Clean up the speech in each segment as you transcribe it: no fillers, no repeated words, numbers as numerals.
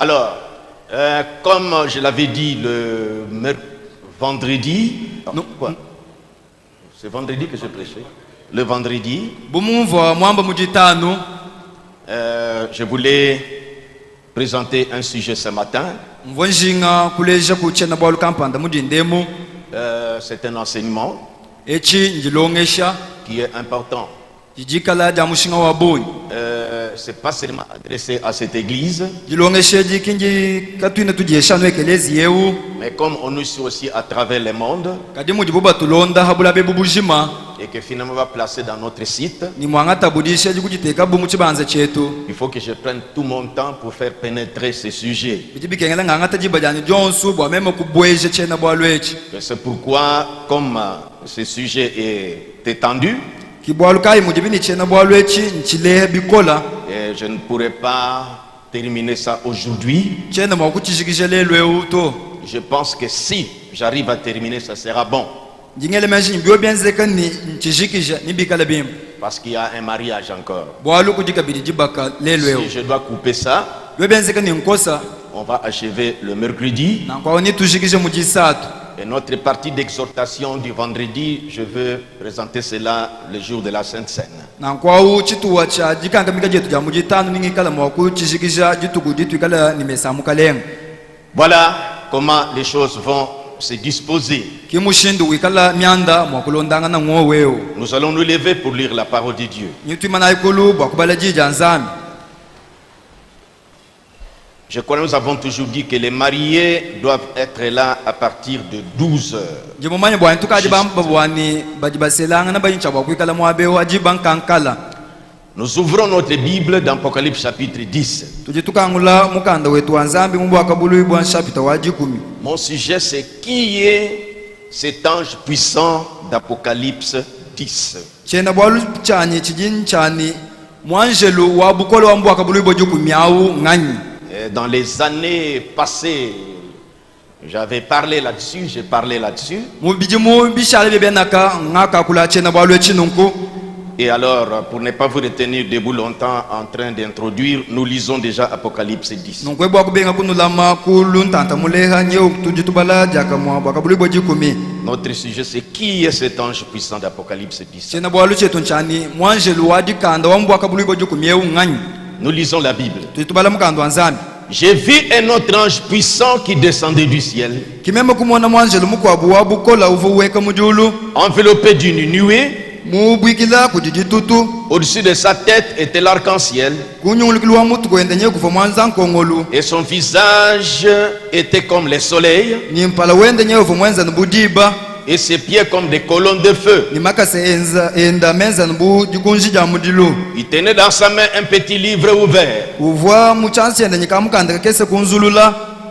Alors, comme je l'avais dit le vendredi, non, quoi? C'est vendredi que je prêchais. Le vendredi, je voulais présenter un sujet ce matin. C'est un enseignement qui est important. C'est pas seulement adressé à cette église, mais comme on nous suit aussi à travers le monde et que finalement va placer dans notre site, il faut que je prenne tout mon temps pour faire pénétrer ce sujet. C'est pourquoi, comme ce sujet est étendu, et je ne pourrais pas terminer ça aujourd'hui. Je pense que si j'arrive à terminer, ça sera bon. Parce qu'il y a un mariage encore. Si je dois couper ça, on va achever le mercredi. Et notre partie d'exhortation du vendredi, je veux présenter cela le jour de la Sainte Seine. Voilà comment les choses vont se disposer. Nous allons nous lever pour lire la parole de Dieu. Je crois que nous avons toujours dit que les mariés doivent être là à partir de 12 heures. Nous ouvrons notre Bible dans Apocalypse chapitre 10. Mon sujet, c'est qui est cet ange puissant d'Apocalypse 10. Dans les années passées, j'avais parlé là-dessus, j'ai parlé là-dessus. Et alors, pour ne pas vous retenir debout longtemps en train d'introduire, nous lisons déjà Apocalypse 10. Notre sujet, c'est qui est cet ange puissant d'Apocalypse 10. Nous lisons la Bible. J'ai vu un autre ange puissant qui descendait du ciel, enveloppé d'une nuée. Au-dessus de sa tête était l'arc-en-ciel, et son visage était comme le soleil, et ses pieds comme des colonnes de feu. Il tenait dans sa main un petit livre ouvert.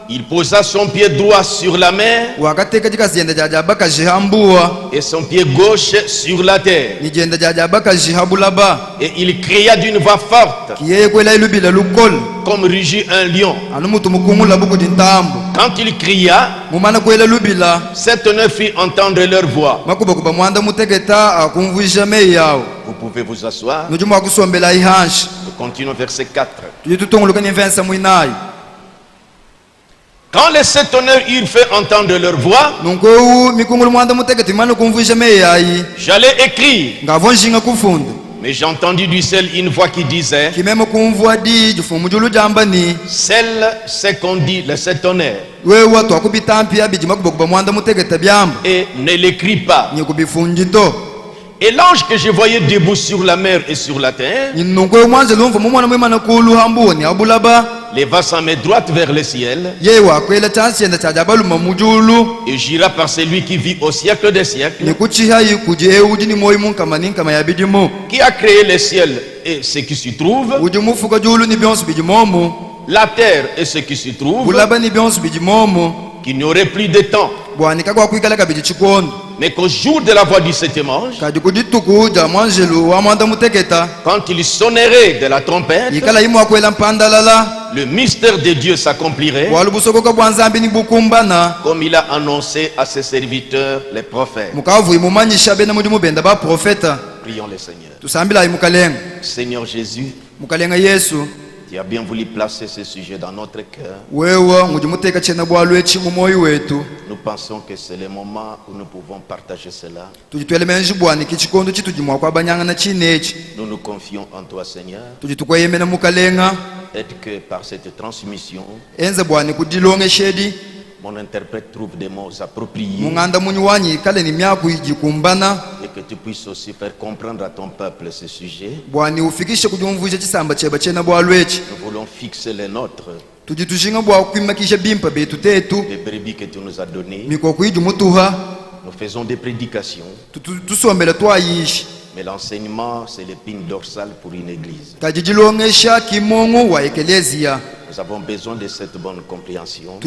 Il posa son pied droit sur la mer et son pied gauche sur la terre. Et il cria d'une voix forte, comme rugit un lion. Quand il cria, 7 9 fit entendre leur voix. Vous pouvez vous asseoir. Nous continuons verset 4. Quand les 7 honneurs eurent fait entendre leur voix, j'allais écrire. Mais j'ai entendu du ciel une voix qui disait, celle, c'est qu'on dit les 7 honneurs. Et ne l'écris pas. Et l'ange que je voyais debout sur la mer et sur la terre leva sa main droite vers le ciel et jura par celui qui vit au siècle des siècles, qui a créé le ciel et ce qui s'y trouve, la terre et ce qui s'y trouve, qu'il n'y aurait plus de temps, mais qu'au jour de la voix du septième ange, quand il sonnerait de la trompette, le mystère de Dieu s'accomplirait, comme il a annoncé à ses serviteurs les prophètes. Prions le Seigneur. Seigneur Jésus, Tu as bien voulu placer ce sujet dans notre cœur. Nous pensons que c'est le moment où nous pouvons partager cela. Nous nous confions en toi, Seigneur. Aide que par cette transmission, mon interprète trouve des mots appropriés et que tu puisses aussi faire comprendre à ton peuple ce sujet. Nous voulons fixer les nôtres, les brebis que tu nous as données. Nous faisons des prédications, mais l'enseignement, c'est l'épine dorsale pour une église. Nous avons besoin de cette bonne compréhension.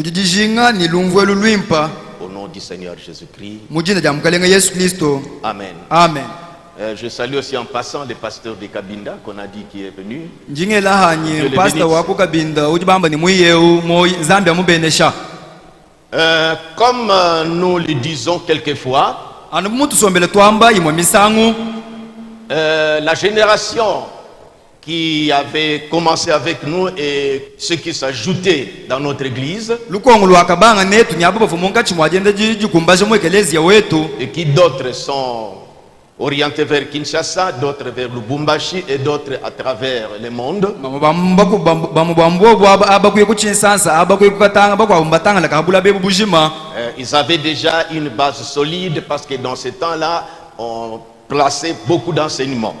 Au nom du Seigneur Jésus-Christ. Amen. Amen. Je salue aussi en passant le pasteur de Kabinda qu'on a dit qui est venu. Comme nous le disons quelquefois, la génération qui avait commencé avec nous et ceux qui s'ajoutaient dans notre église, et qui d'autres sont orientés vers Kinshasa, d'autres vers Lubumbashi et d'autres à travers le monde. Ils avaient déjà une base solide parce que dans ce temps-là, on placer beaucoup d'enseignements.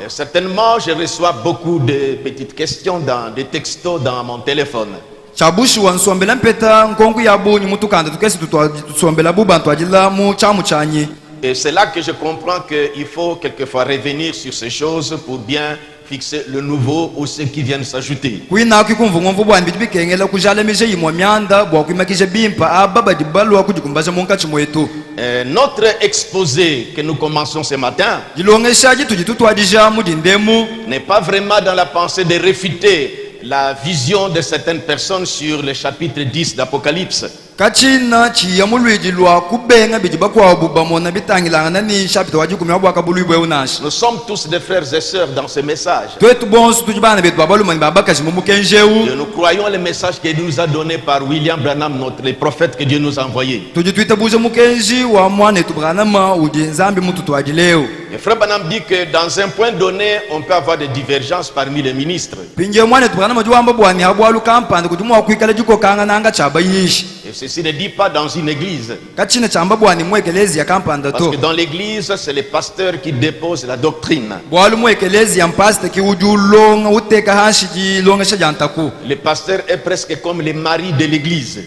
Certainement, je reçois beaucoup de petites questions, des textos dans mon téléphone. Et c'est là que je comprends qu'il faut quelquefois revenir sur ces choses pour bien fixer le nouveau ou ceux qui viennent s'ajouter. Notre exposé que nous commençons ce matin n'est pas vraiment dans la pensée de réfuter la vision de certaines personnes sur le chapitre 10 d'Apocalypse. Nous sommes tous des frères et sœurs dans ce message. Et nous croyons le message que Dieu nous a donné par William Branham, le prophète que Dieu nous a envoyé. Et frère Branham dit que dans un point donné, on peut avoir des divergences parmi les ministres. Et ceci ne dit pas dans une église. Parce que dans l'église, c'est le pasteur qui dépose la doctrine. Le pasteur est presque comme le mari de l'église.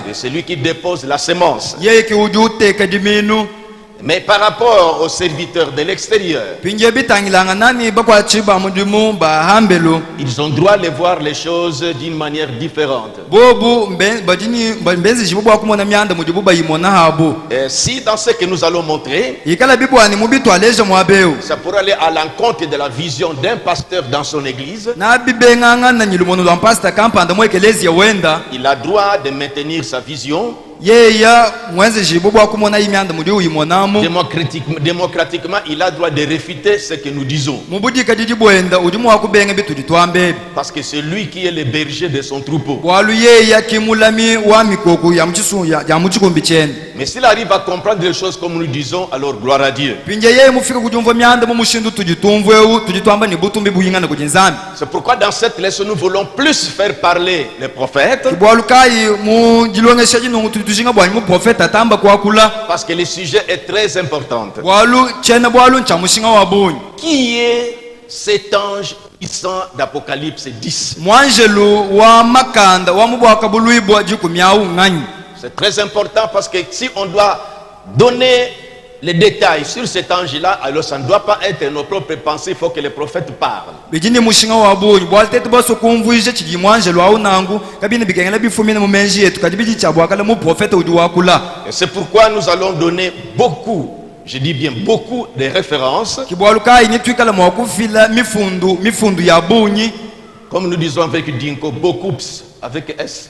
Et c'est lui qui dépose la semence. Mais par rapport aux serviteurs de l'extérieur, ils ont droit de voir les choses d'une manière différente. Et si dans ce que nous allons montrer, ça pourrait aller à l'encontre de la vision d'un pasteur dans son église, il a droit de maintenir sa vision. Démocratiquement, il a droit de réfuter ce que nous disons. Parce que c'est lui qui est le berger de son troupeau. Mais s'il arrive à comprendre les choses comme nous disons, alors gloire à Dieu. C'est pourquoi dans cette leçon, nous voulons plus faire parler les prophètes. Parce que le sujet est très important. Qui est cet ange puissant d'Apocalypse 10? C'est très important parce que si on doit donner les détails sur cet ange-là, alors ça ne doit pas être nos propres pensées, il faut que les prophètes parlent. Et c'est pourquoi nous allons donner beaucoup, je dis bien beaucoup, de références. Comme nous disons avec Dinko, beaucoup avec S.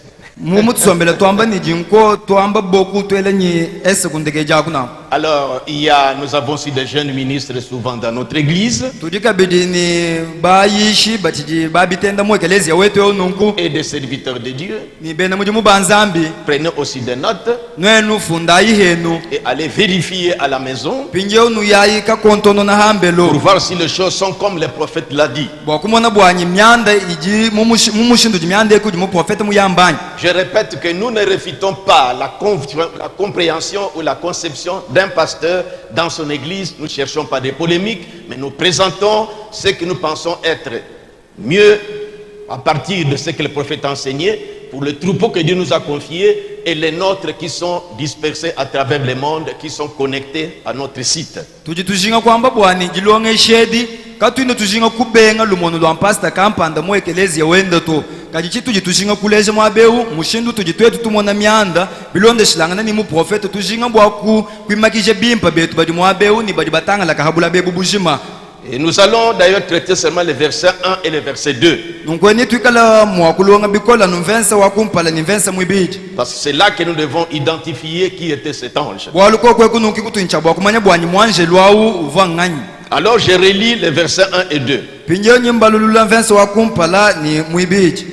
Alors, nous avons aussi des jeunes ministres souvent dans notre église. Et des serviteurs de Dieu. Prenez aussi des notes. Et allez vérifier à la maison. Pour voir si les choses sont comme le prophète l'a dit. Je répète que nous ne réfutons pas la compréhension ou la conception d'un pasteur dans son église. Nous ne cherchons pas des polémiques, mais nous présentons ce que nous pensons être mieux à partir de ce que le prophète a enseigné pour le troupeau que Dieu nous a confié et les nôtres qui sont dispersés à travers le monde, qui sont connectés à notre site. Et nous allons d'ailleurs traiter seulement les versets 1 et les versets 2. Parce que c'est là que nous devons identifier qui était cet ange. Alors je relis les versets 1 et 2.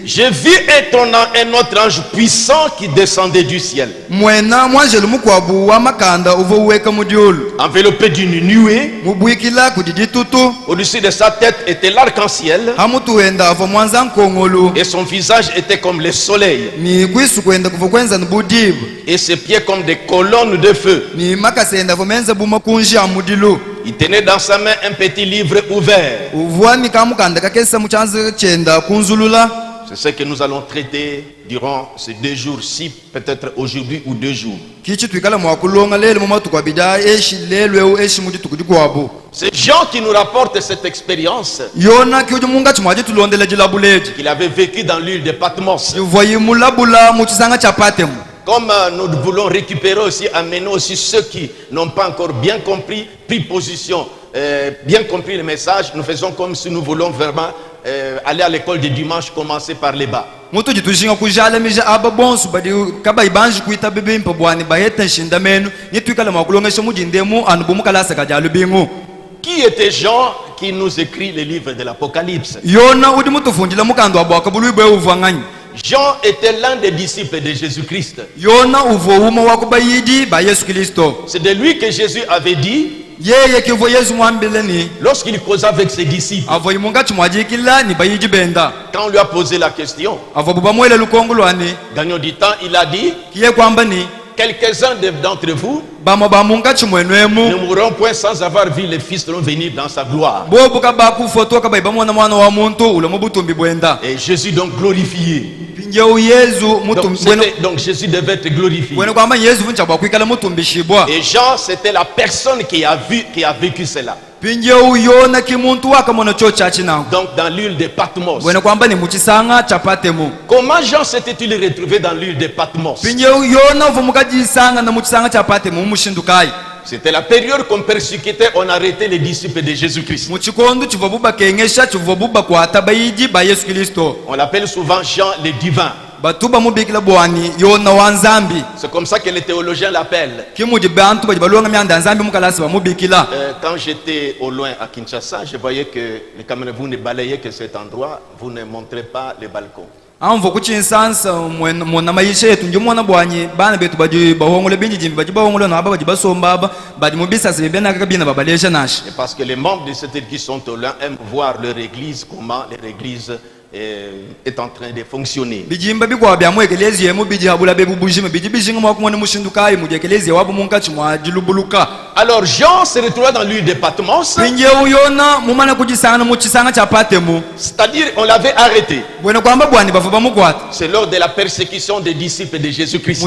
J'ai vu étonnant un autre ange puissant qui descendait du ciel, enveloppé d'une nuée. Au-dessus de sa tête était l'arc-en-ciel, et son visage était comme le soleil, et ses pieds comme des colonnes de feu. Il tenait dans sa main un petit livre ouvert. C'est ce que nous allons traiter durant ces 2 jours-ci, peut-être aujourd'hui ou 2 jours. C'est Jean qui nous rapporte cette expérience qu'il avait vécu dans l'île de Patmos. Comme nous voulons récupérer aussi, amener aussi ceux qui n'ont pas encore bien compris, pris position, bien compris le message, nous faisons comme si nous voulons vraiment aller à l'école du dimanche, commencer par les bas. Qui était Jean qui nous écrit les livres de l'Apocalypse? Jean était l'un des disciples de Jésus-Christ. C'est de lui que Jésus avait dit, lorsqu'il causa avec ses disciples, quand on lui a posé la question, gagnant du temps, il a dit, quelques-uns d'entre vous ne mourront point sans avoir vu le Fils de l'homme venir dans sa gloire. Et Jésus donc glorifié. Donc Jésus devait être glorifié. Et Jean, c'était la personne qui a vécu cela. Donc dans l'île de Patmos. Comment Jean s'était-il retrouvé dans l'île de Patmos? C'était la période qu'on persécutait, on arrêtait les disciples de Jésus-Christ. On l'appelle souvent Jean le divin. C'est comme ça que les théologiens l'appellent. Quand j'étais au loin à Kinshasa, je voyais que les caméras, vous ne balayez que cet endroit, vous ne montrez pas les balcons. Et parce que les membres de cette église qui sont au loin aiment voir leur église, comment leur église est en train de fonctionner. Alors Jean se retrouva dans l'île de Patmos. C'est-à-dire on l'avait arrêté. C'est lors de la persécution des disciples de Jésus-Christ.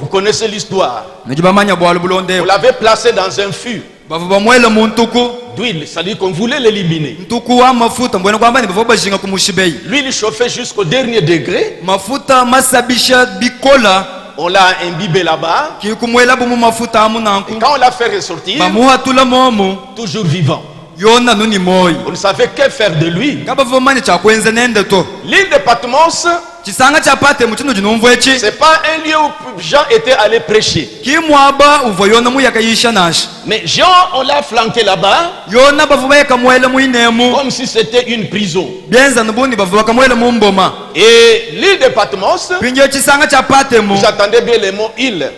Vous connaissez l'histoire. On l'avait placé dans un fût d'huile, c'est-à-dire qu'on voulait l'éliminer. L'huile chauffait jusqu'au dernier degré. On l'a imbibé là-bas. Et quand on l'a fait ressortir, toujours vivant. Vous ne savez que faire de lui. L'île de Patmos, c'est pas un lieu où Jean était allé prêcher. Mais Jean, on l'a flanqué là-bas comme si c'était une prison. Et l'île de Patmos, vous attendez bien le mot île.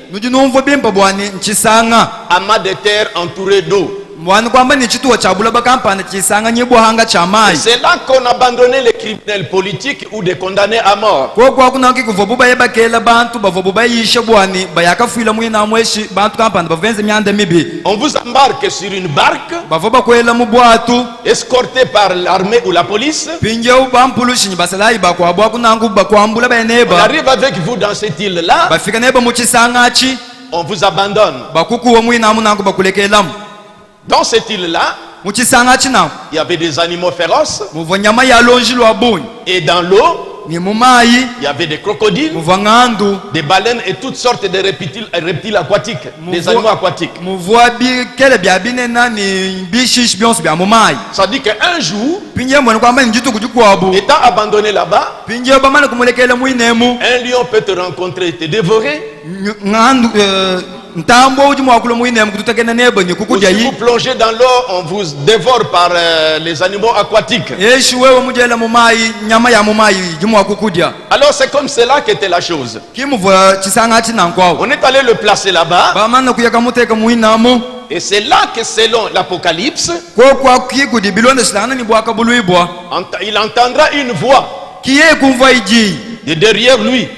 Amas de terre entouré d'eau. C'est là qu'on a abandonné les criminels politiques ou des condamnés à mort. On vous embarque sur une barque, escorté par l'armée ou la police. On arrive avec vous dans cette île-là. On vous abandonne. Dans cette île-là, il y avait des animaux féroces. Et dans l'eau, il y avait des crocodiles, des baleines et toutes sortes de reptiles aquatiques, des animaux aquatiques. Ça dit qu'un jour, étant abandonné là-bas, un lion peut te rencontrer et te dévorer. Ou si vous plongez dans l'eau, on vous dévore par les animaux aquatiques. Alors c'est comme cela qu'était la chose. On est allé le placer là-bas. Et c'est là que selon l'Apocalypse, il entendra une voix de derrière lui.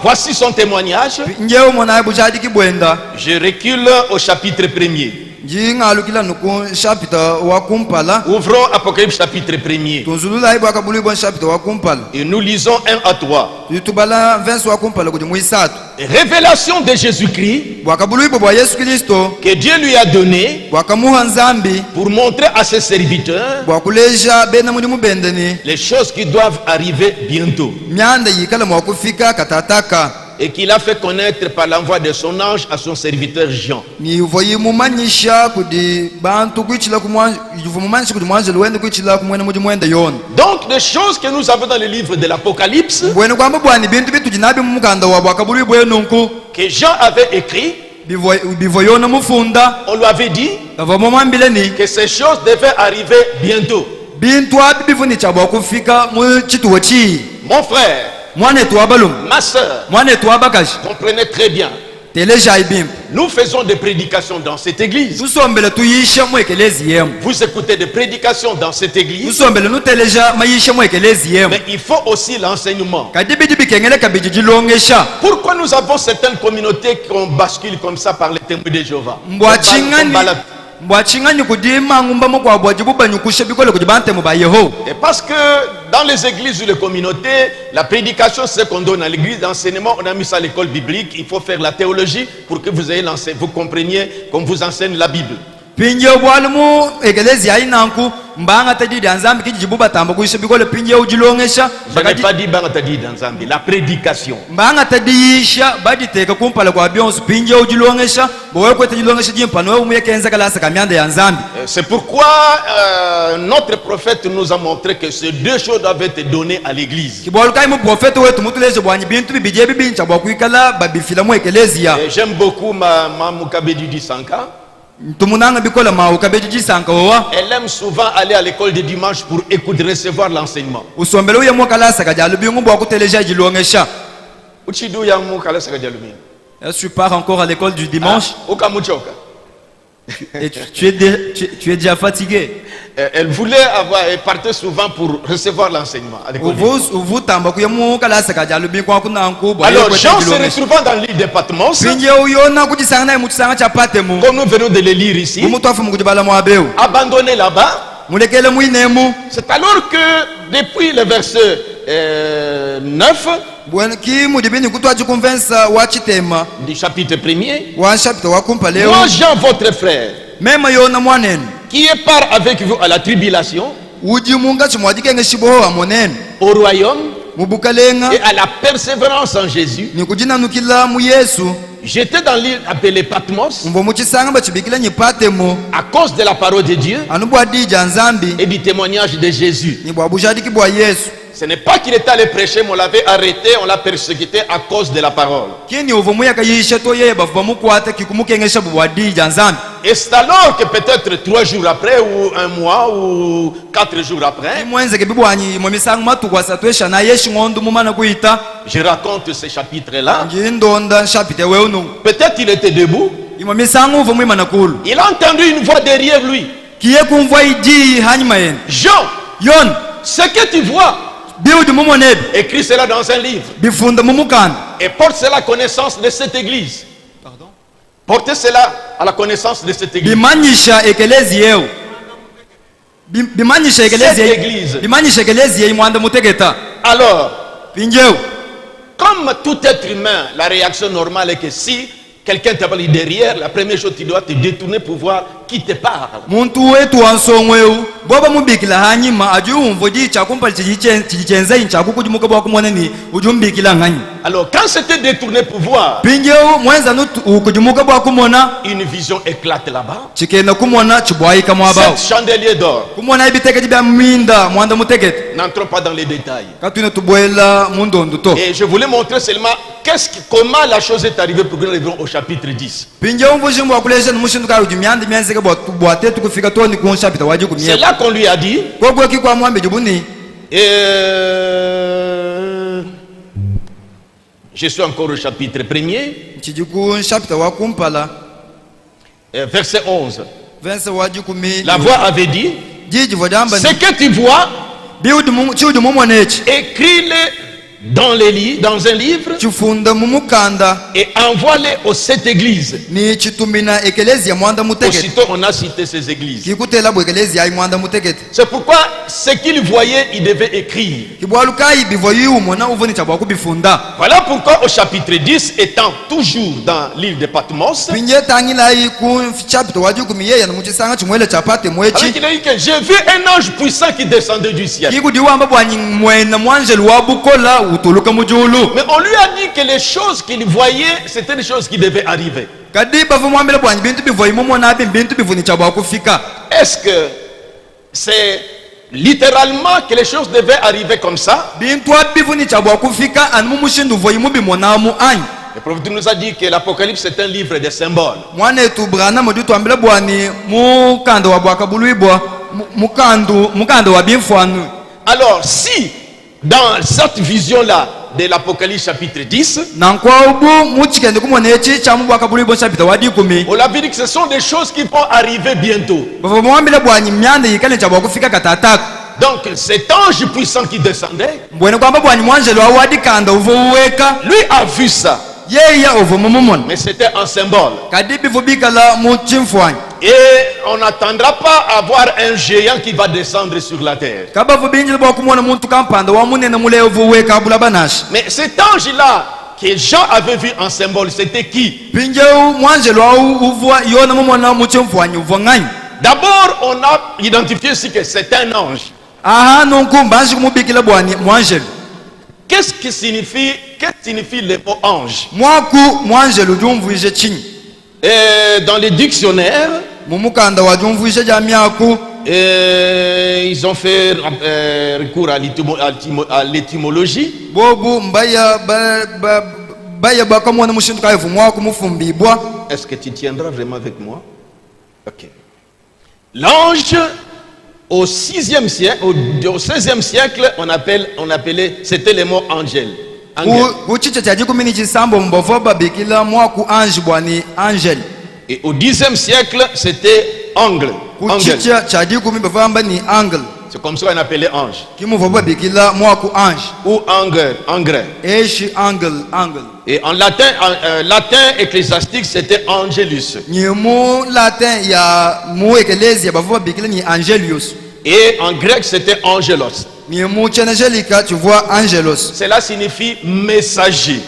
Voici son témoignage. Je recule au chapitre 1er. Ouvrons Apocalypse chapitre 1er. Et nous lisons 1 à 3. Révélation de Jésus-Christ que Dieu lui a donné pour montrer à ses serviteurs les choses qui doivent arriver bientôt. Et qu'il a fait connaître par l'envoi de son ange à son serviteur Jean. Donc des choses que nous avons dans le livre de l'Apocalypse, que Jean avait écrit, on lui avait dit que ces choses devaient arriver bientôt. Mon frère, ma soeur, comprenez très bien. Nous faisons des prédications dans cette église. Vous écoutez des prédications dans cette église. Mais il faut aussi l'enseignement. Pourquoi nous avons certaines communautés qu'on bascule comme ça par les témoins de Jéhovah? Et parce que dans les églises ou les communautés, la prédication c'est qu'on donne à l'église, l'enseignement on a mis ça à l'école biblique. Il faut faire la théologie pour que vous ayez vous compreniez qu'on vous enseigne la Bible. Je n'ai pas dit la prédication. C'est pourquoi notre prophète nous a montré que ces deux choses doivent être données à l'église. J'aime beaucoup ma Moukabedi Disanka. Elle aime souvent aller à l'école de dimanche pour écouter, recevoir l'enseignement. Est-ce que tu pars encore à l'école du dimanche? Et tu es déjà fatigué. Elle voulait avoir, elle partait souvent pour recevoir l'enseignement à l'école. Alors Jean se retrouvant dans l'île de Patmos, comme nous venons de le lire ici, abandonné là-bas. C'est alors que depuis le verset 9 du chapitre 1er, moi Jean votre frère, qui est part avec vous à la tribulation, au royaume, et à la persévérance en Jésus, j'étais dans l'île appelée Patmos à cause de la parole de Dieu et du témoignage de Jésus. Ce n'est pas qu'il était allé prêcher, mais on l'avait arrêté, on l'a persécuté à cause de la parole. Et c'est alors que peut-être 3 jours après, ou 1 mois, ou 4 jours après, je raconte ce chapitre-là. Peut-être il était debout. Il a entendu une voix derrière lui. John, ce que tu vois, écris cela dans un livre et porte cela à la connaissance de cette église. Portez cela à la connaissance de cette église. Alors, comme tout être humain, la réaction normale est que si quelqu'un t'a parlé derrière, la première chose tu dois te détourner pour voir qui te parle. Alors quand c'était détourné pour voir, une vision éclate là-bas. 7 chandeliers d'or. N'entrons pas dans les détails. Et je voulais montrer seulement comment la chose est arrivée pour que nous arrivions au chapitre 10. C'est là qu'on lui a dit, je suis encore au chapitre 1er, verset 11. La voix avait dit, ce que tu vois, écris-le dans un livre et envoie-les aux 7 églises. Aussitôt on a cité ces églises. C'est pourquoi ce qu'il voyait, il devait écrire. Voilà pourquoi au chapitre 10, étant toujours dans l'île de Patmos, il a dit que j'ai vu un ange puissant qui descendait du ciel. Mais on lui a dit que les choses qu'il voyait, c'était des choses qui devaient arriver. Est-ce que c'est littéralement que les choses devaient arriver comme ça? Le prophète nous a dit que l'Apocalypse est un livre de symboles. Alors si dans cette vision-là de l'Apocalypse chapitre 10, on a vu que ce sont des choses qui vont arriver bientôt. Donc cet ange puissant qui descendait, lui a vu ça. Mais c'était un symbole. Et on n'attendra pas à voir un géant qui va descendre sur la terre. Mais cet ange-là que Jean avait vu en symbole, c'était qui? D'abord, on a identifié aussi que c'est un ange. Qu'est-ce que signifie le mot ange? Dans les dictionnaires, ils ont fait recours à l'étymologie. Est-ce que tu tiendras vraiment avec moi? Ok. L'ange, au 6e siècle, au 16e siècle, on appelait, c'était le mot angèle. Et au 10e siècle, c'était angle. C'est comme ça qu'on appelait ange. Ou angle. Et en latin ecclésiastique, c'était angelus. Et en grec, c'était angelos. Cela signifie messager.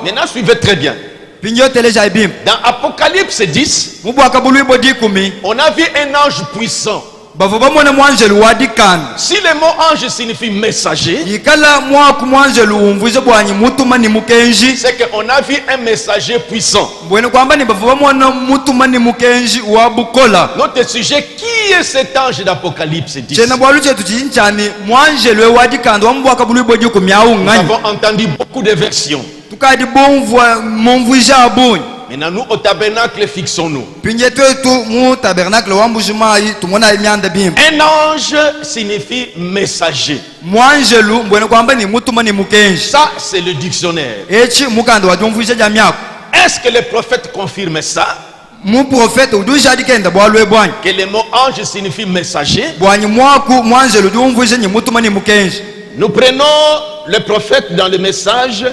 Maintenant, suivez très bien. Dans Apocalypse 10, on a vu un ange puissant. Si le mot ange signifie messager, c'est qu'on a vu un messager puissant. Notre sujet, qui est cet ange d'Apocalypse 10? Nous avons entendu beaucoup de versions. Maintenant, nous au tabernacle, fixons-nous. Un ange signifie messager. Ça, c'est le dictionnaire. Est-ce que le prophète confirme ça? Que le mot ange signifie messager. Nous prenons le prophète dans le message.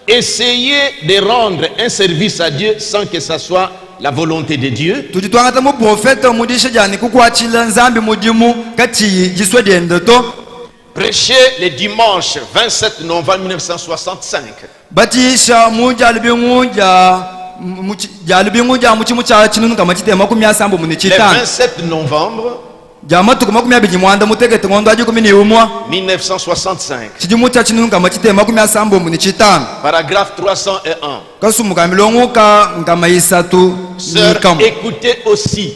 Essayez de rendre un service à Dieu sans que ça soit la volonté de Dieu. Prêchez le dimanche 27 novembre 1965. Le 27 novembre 1965. Paragraphe 301. Sœurs, écoutez aussi.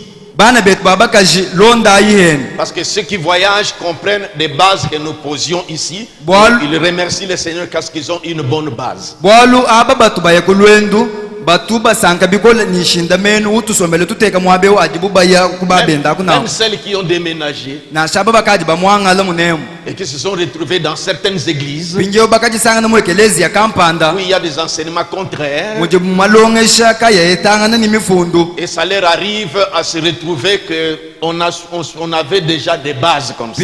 Parce que ceux qui voyagent comprennent les bases que nous posions ici. Ils remercient le Seigneur parce qu'ils ont une bonne base. Même celles qui ont déménagé et qui se sont retrouvées dans certaines églises où il y a des enseignements contraires, et ça leur arrive à se retrouver que on avait déjà des bases comme ça.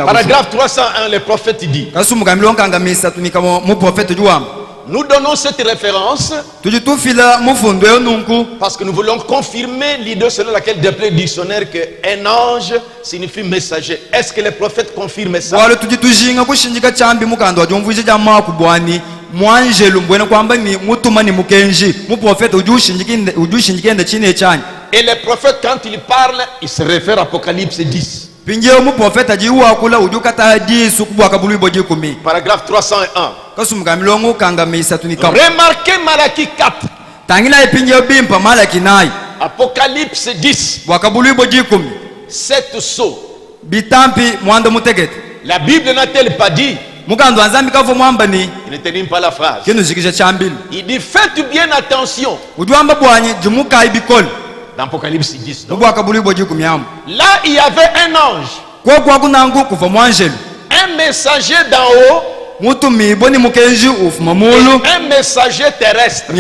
Paragraphe 301, le prophète dit: nous donnons cette référence parce que nous voulons confirmer l'idée selon laquelle, d'après le dictionnaire, qu'un ange signifie messager. Est-ce que le prophète confirme ça? Et le prophète, quand il parle, il se réfère à Apocalypse 10. Paragraphe 301. Remarquez Malachie 4. Apocalypse 10. 7 sceaux. La Bible n'a-t-elle pas dit? Il ne termine pas la phrase. Il dit: faites bien attention. Dans Apocalypse 10. Donc. Là, il y avait un ange. Un messager d'en haut. Et un messager terrestre.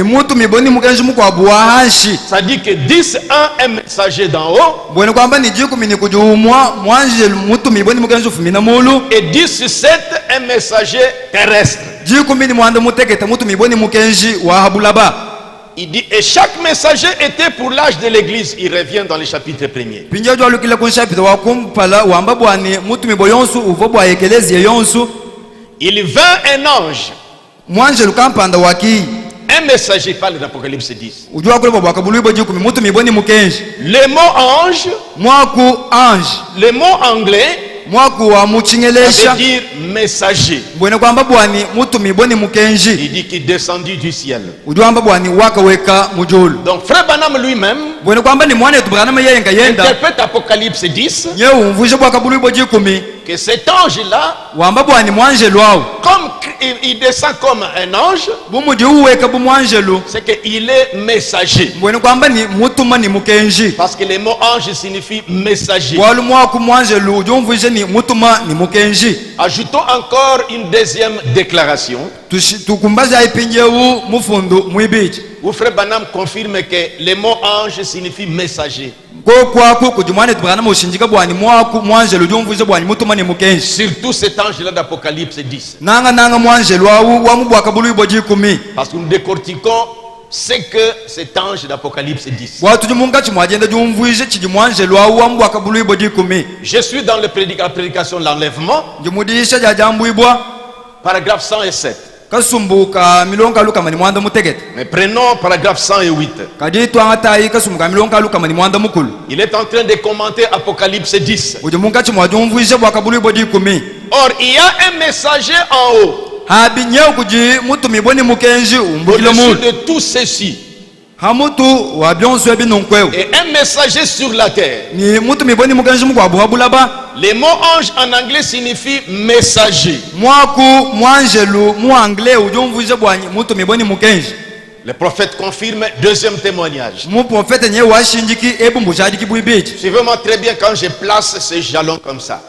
Ça dit que 10, un messager d'en haut. Et 10, 7, un messager terrestre. Il dit, et chaque messager était pour l'âge de l'église. Il revient dans le chapitre 1er. Il vint un ange. Un messager, parle d'Apocalypse 10. Le mot ange, le mot anglais, ça veut dire messager. Il dit qu'il descendit du ciel. Donc Frère Branham lui-même interprète Apocalypse 10 que cet ange-là, comme il descend comme un ange, c'est qu'il est messager. Parce que le mot ange signifie messager. Ajoutons encore une deuxième déclaration où Frère Branham confirme que le mot ange signifie messager. Surtout cet ange-là d'Apocalypse 10. Parce que nous décortiquons ce que cet ange d'Apocalypse 10. Je suis dans la prédication de l'enlèvement. Paragraphe 107. Mais prenons paragraphe 108. Il est en train de commenter Apocalypse 10. Or, il y a un messager en haut. Au-dessus de tout ceci. Et un messager sur la terre. Les mots ange en anglais signifient messager. Le prophète confirme, deuxième témoignage. Suivez-moi très bien quand je place ces jalons comme ça.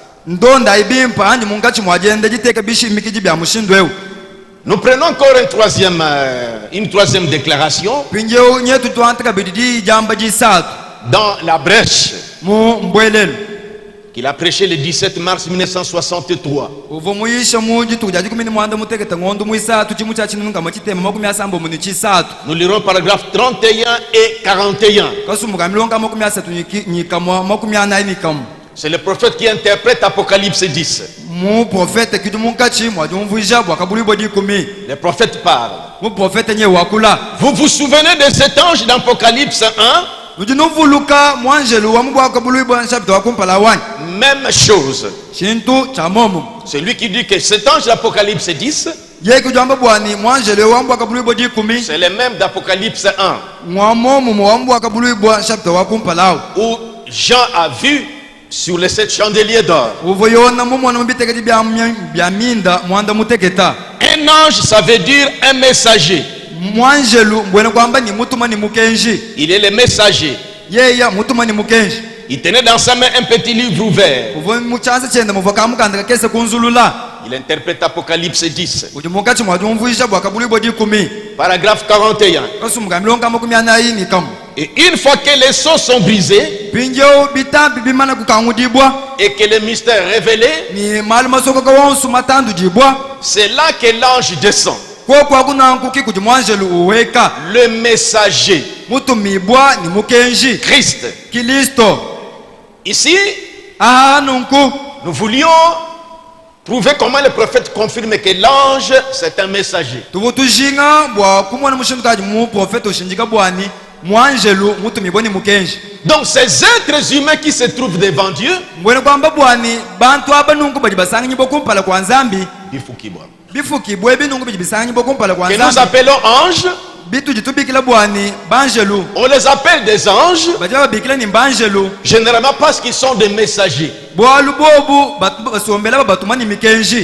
Nous prenons encore une troisième déclaration dans la brèche qu'il a prêché le 17 mars 1963. Nous lirons paragraphes 31 et 41. C'est le prophète qui interprète Apocalypse 10. Le prophète parle. Vous vous souvenez de cet ange d'Apocalypse 1? Même chose. C'est lui qui dit que cet ange d'Apocalypse 10, c'est le même d'Apocalypse 1. Où Jean a vu sur les 7 chandeliers d'or. Un ange, ça veut dire un messager. Il est le messager. Il tenait dans sa main un petit livre ouvert. Il interprète Apocalypse 10. Paragraphe 41. Et une fois que les sceaux sont brisés et que le mystère est révélé, c'est là que l'ange descend. Le messager, Christ. Ici, nous voulions prouver comment le prophète confirme que l'ange c'est un messager. Donc ces êtres humains qui se trouvent devant Dieu, que nous appelons anges, on les appelle des anges généralement parce qu'ils sont des messagers.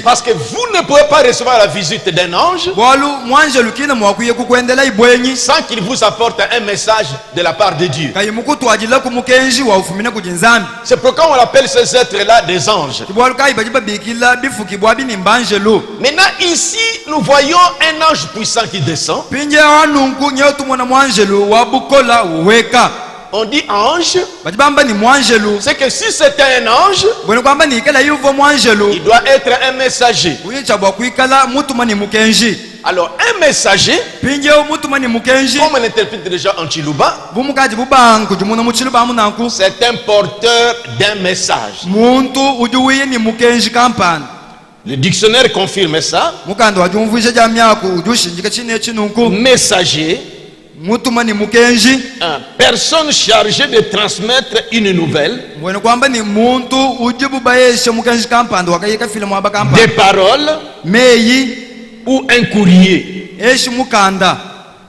Parce que vous ne pouvez pas recevoir la visite d'un ange sans qu'il vous apporte un message de la part de Dieu. C'est pourquoi on appelle ces êtres-là des anges. Maintenant ici, nous voyons un ange puissant qui descend. On dit ange, c'est que si c'était un ange, il doit être un messager. Alors un messager, comme on interprète déjà en Chiluba, c'est un porteur d'un message. Le dictionnaire confirme ça. Messager, personne chargée de transmettre une nouvelle, des paroles ou un courrier.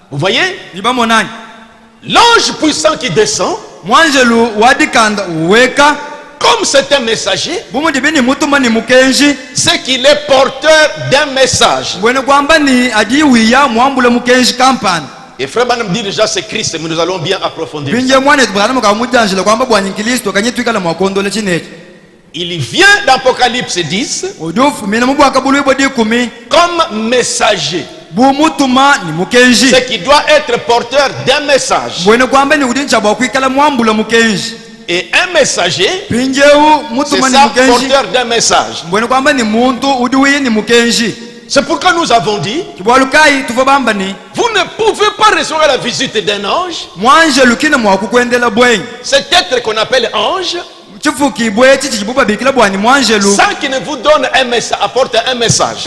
Vous voyez? L'ange puissant qui descend, comme c'est un messager, c'est qu'il est porteur d'un message. Et frère Branham dit déjà c'est Christ, mais nous allons bien approfondir ça. Il vient d'Apocalypse 10 comme messager. C'est qu'il doit être porteur d'un message. Et un messager, c'est ça, porteur d'un message. C'est pourquoi nous avons dit, vous ne pouvez pas recevoir la visite d'un ange. Cet être qu'on appelle ange, Sans qu'il ne vous donne un message, apporte un message.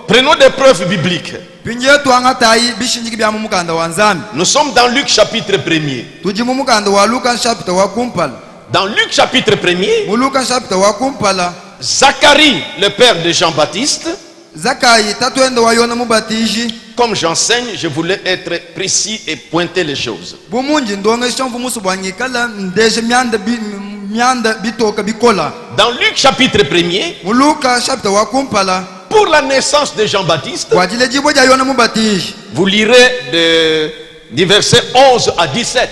Prenons des preuves bibliques. Nous sommes dans Luc chapitre 1er. Dans Luc chapitre 1er, Zacharie, le père de Jean-Baptiste, comme j'enseigne, je voulais être précis et pointer les choses. Dans Luc chapitre 1er, pour la naissance de Jean-Baptiste, vous lirez du verset 11 à 17.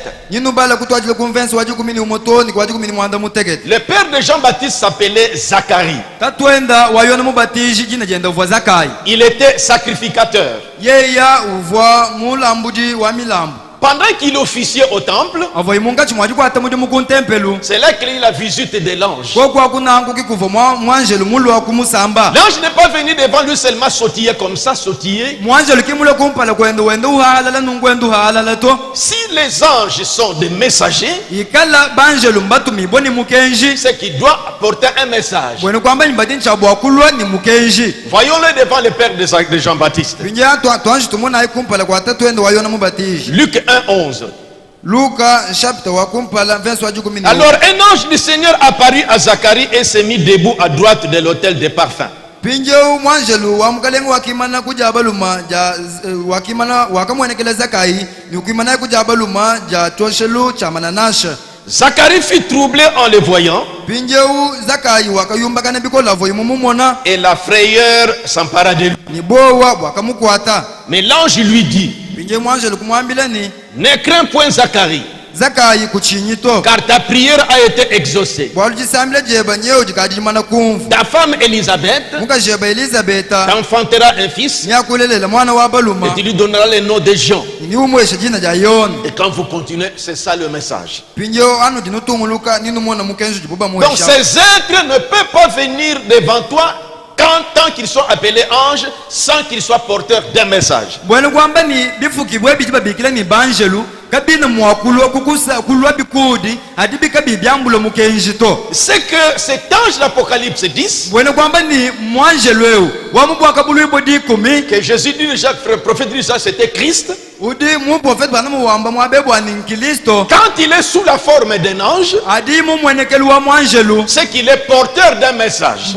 Le père de Jean-Baptiste s'appelait Zacharie. Il était sacrificateur. Pendant qu'il officiait au temple, c'est là qu'il y a eu la visite de l'ange. L'ange n'est pas venu devant lui seulement sautiller comme ça, sautiller. Si les anges sont des messagers, c'est qu'il doit apporter un message. Voyons-le devant le père de Jean-Baptiste. Luc 1:11. Alors un ange du Seigneur apparut à Zacharie et s'est mis debout à droite de l'autel des parfums. Zacharie fut troublé en le voyant, et la frayeur s'empara de lui. Mais l'ange lui dit: ne crains point Zacharie, car ta prière a été exaucée. Ta femme Élisabeth t'enfantera un fils, et tu lui donneras le nom de Jean. Et quand vous continuez, c'est ça le message. Donc ces êtres ne peuvent pas venir devant toi tant qu'ils sont appelés anges, sans qu'ils soient porteurs d'un message. C'est que cet ange d'Apocalypse 10, que Jésus dit déjà, le prophète dit ça, c'était Christ. Quand il est sous la forme d'un ange, c'est qu'il est porteur d'un message.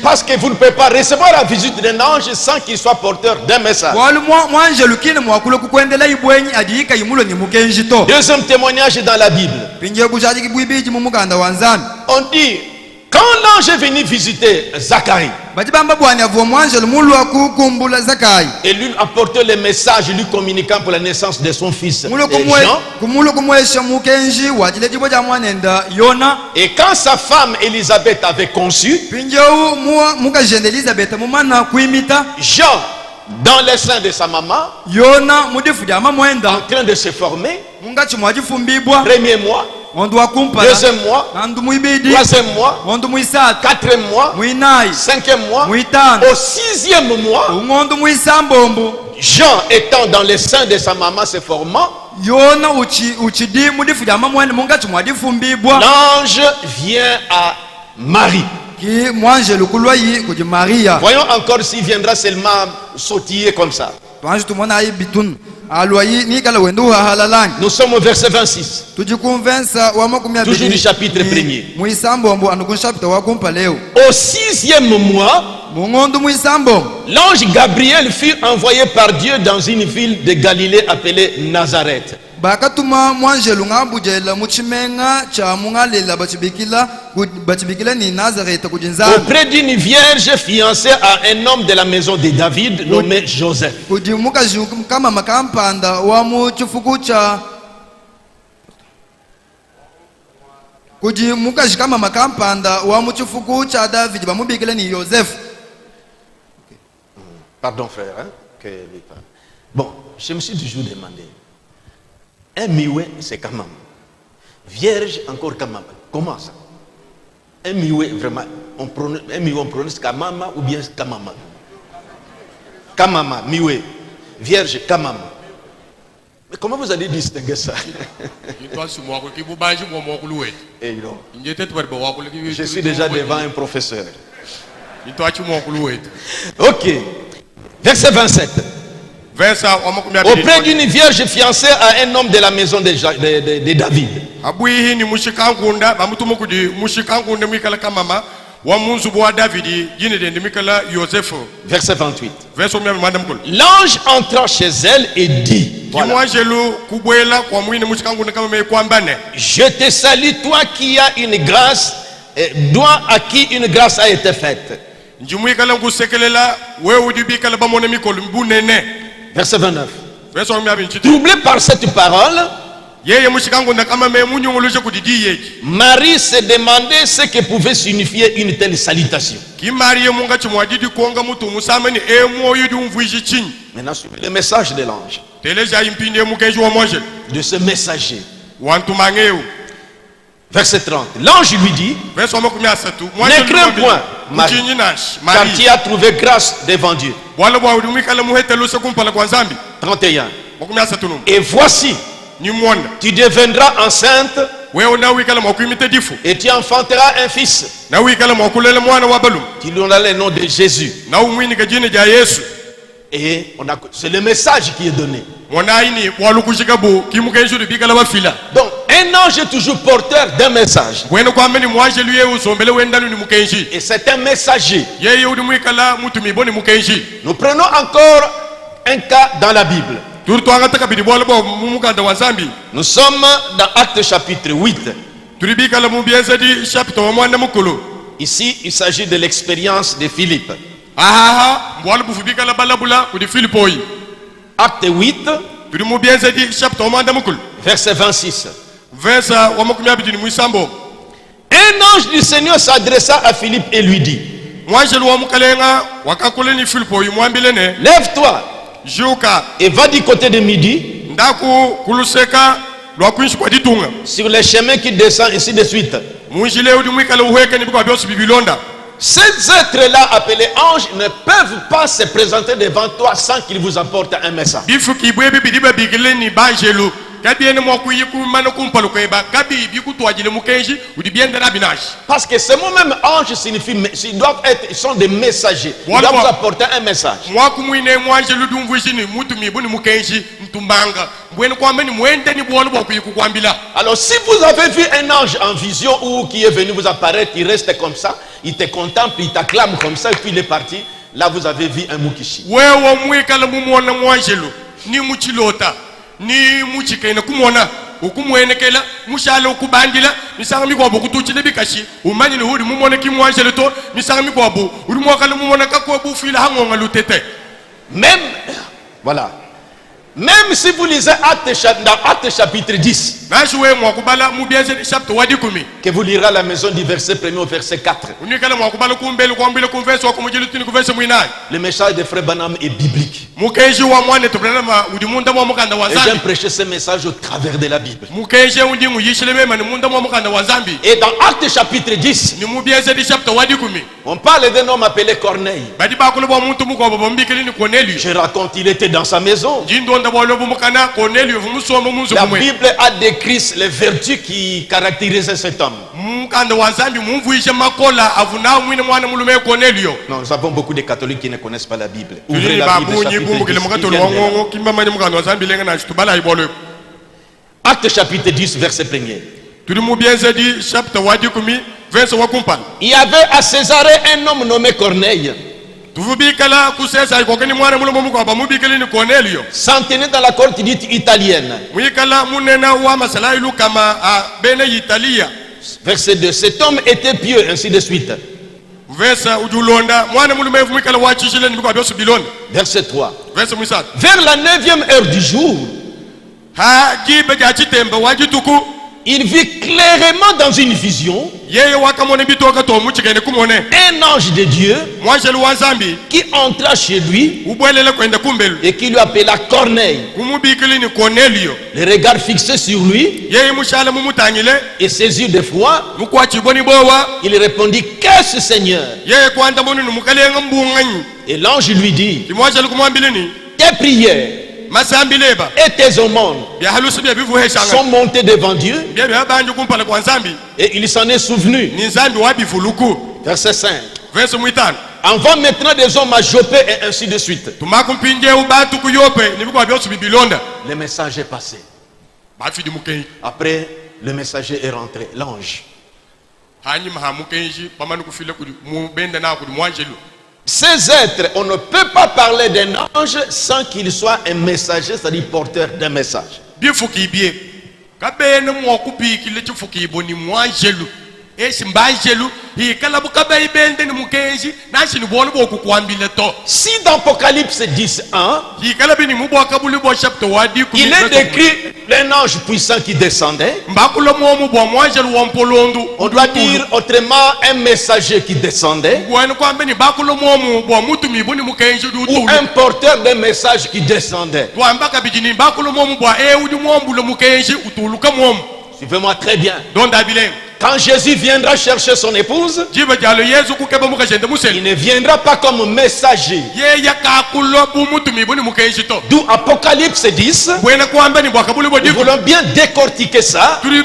Parce que vous ne pouvez pas recevoir la visite d'un ange sans qu'il soit porteur d'un message. Deuxième témoignage dans la Bible. On dit, quand l'ange est venu visiter Zacharie, et lui apporter le message lui communiquant pour la naissance de son fils Jean. Et quand sa femme Élisabeth avait conçu, Jean, dans les seins de sa maman, en train de se former, premier mois, deuxième mois, troisième mois, quatrième mois, cinquième mois, au sixième mois, Jean étant dans les seins de sa maman se formant, l'ange vient à Marie. Voyons encore s'il viendra seulement sautiller comme ça. Nous sommes au verset 26. Toujours du chapitre 1er. Au sixième mois, l'ange Gabriel fut envoyé par Dieu dans une ville de Galilée appelée Nazareth. Auprès d'une vierge fiancée à un homme de la maison de David nommé Joseph. Pardon frère, hein? Bon, je me suis toujours demandé, un mioué c'est kamama, vierge encore kamama, comment ça? Un mioué vraiment, on prononce kamama ou bien kamama? Kamama, mioué, vierge kamama. Comment vous allez distinguer ça? Je suis déjà devant un professeur. Ok. Verset 27. Auprès d'une vierge fiancée à un homme de la maison de David. Verset 28. L'ange entra chez elle et dit, voilà, je te salue, toi qui as une grâce, toi à qui une grâce a été faite. Verset 29. Troublé par cette parole, Marie se demandait ce que pouvait signifier une telle salutation. Maintenant, suivez le message de l'ange, de ce messager. Verset 30. L'ange lui dit, ne crains point, Marie, car tu as trouvé grâce devant Dieu. 31. Et voici, tu deviendras enceinte et tu enfanteras un fils. Tu lui donneras le nom de Jésus. Et c'est le message qui est donné. Donc, un ange est toujours porteur d'un message. Et c'est un messager. Nous prenons encore un cas dans la Bible. Nous sommes dans Actes chapitre 8. Ici, il s'agit de l'expérience de Philippe. Acte 8, verset 26. Un ange du Seigneur s'adressa à Philippe et lui dit, lève-toi et va du côté de midi sur les chemins qui descendent, ainsi de suite. Ces êtres-là appelés anges ne peuvent pas se présenter devant toi sans qu'ils vous apportent un message. Parce que ce mot même ange signifie, ils sont des messagers. Ils doivent vous apporter un message. Alors si vous avez vu un ange en vision ou qui est venu vous apparaître, il reste comme ça, il te contemple, il t'acclame comme ça et puis il est parti, là vous avez vu un mukishi. Ni muchikena kumona ukumwenekela mushala ukubandila misanga mikwabu kutuchile bikashi umanyile huri mumone kimwanjele to misanga mikwabu uri mwakale mumone kakwabu fila hangonga lutete. Même voilà, même si vous lisez Actes chapitre 10, que vous lirez à la maison du verset 1er au verset 4, le message de Frère Branham est biblique. Et j'aime prêcher ce message au travers de la Bible. Et dans Actes chapitre 10, on parle d'un homme appelé Corneille. Je raconte, il était dans sa maison. La Bible a décrit les vertus qui caractérisaient cet homme. Non, nous avons beaucoup de catholiques qui ne connaissent pas la Bible. Ouvrez la Bible, Acte chapitre 10, verset 1er. Il y avait à Césarée un homme nommé Corneille, centenaire dans la cohorte dite italienne. Verset 2. Cet homme était pieux, ainsi de suite. Verset 3. Vers la 9e heure du jour, il vit clairement dans une vision un ange de Dieu qui entra chez lui et qui lui appela Corneille. Les regards fixés sur lui et ses yeux d'effroi, il répondit, qu'est-ce, Seigneur? Et l'ange lui dit, tes prières et tes aumônes sont montés devant Dieu et il s'en est souvenu. Verset 5. Envoie maintenant des hommes à Joppé et ainsi de suite. Le message est passé. Après, le messager est rentré, l'ange. Ces êtres, on ne peut pas parler d'un ange sans qu'il soit un messager, c'est-à-dire porteur d'un message. Si dans Apocalypse 10:1, il est décrit un ange puissant qui descendait, on doit dire autrement un messager qui descendait, ou un porteur d'un message qui descendait. Suivez-moi très bien. Quand Jésus viendra chercher son épouse, il ne viendra pas comme messager. D'où Apocalypse 10. Nous voulons bien décortiquer ça. Et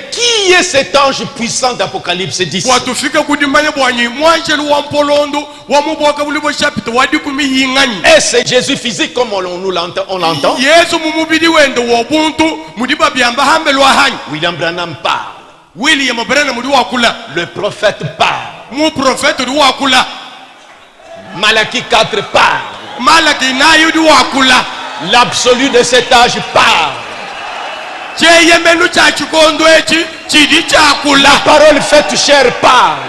qui est cet ange puissant d'Apocalypse 10? Est-ce Jésus physique comme on l'entend? William Branham parle. Le prophète parle. Malachie 4 parle. L'absolu de cet âge parle. La parole faite chair parle.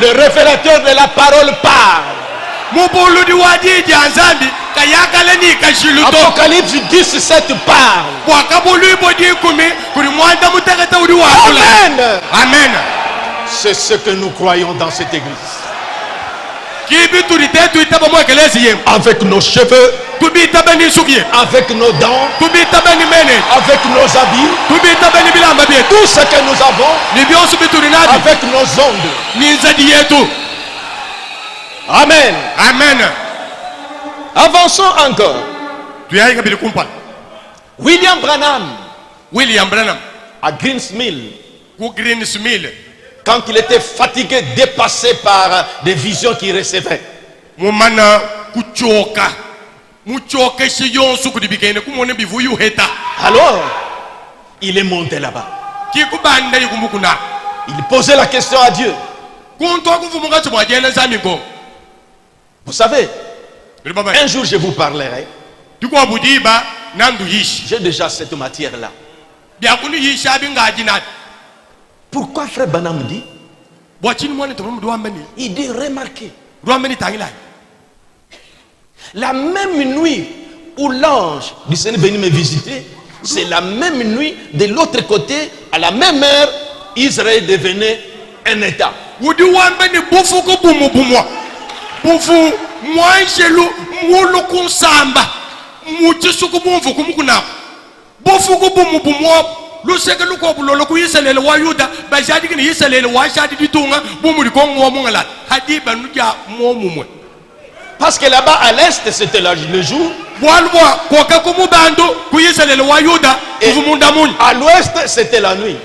Le révélateur de la parole parle. Apocalypse 17 parle. Amen. Amen. C'est ce que nous croyons dans cette église. Avec nos cheveux, avec nos dents, avec nos habits, tout ce que nous avons, avec nos ondes. Amen. Amen. Avançons encore. William Branham à Greensmill, quand il était fatigué, dépassé par des visions qu'il recevait, alors il est monté là-bas. Il posait la question à Dieu. Vous savez, un jour je vous parlerai. J'ai déjà cette matière-là. Pourquoi frère Branham dit? Il dit, remarquez, la même nuit où l'ange du Seigneur venu me visiter, c'est la même nuit de l'autre côté, à la même heure, Israël devenait un État. Parce que là-bas à l'est c'était le jour, et à l'ouest c'était la nuit.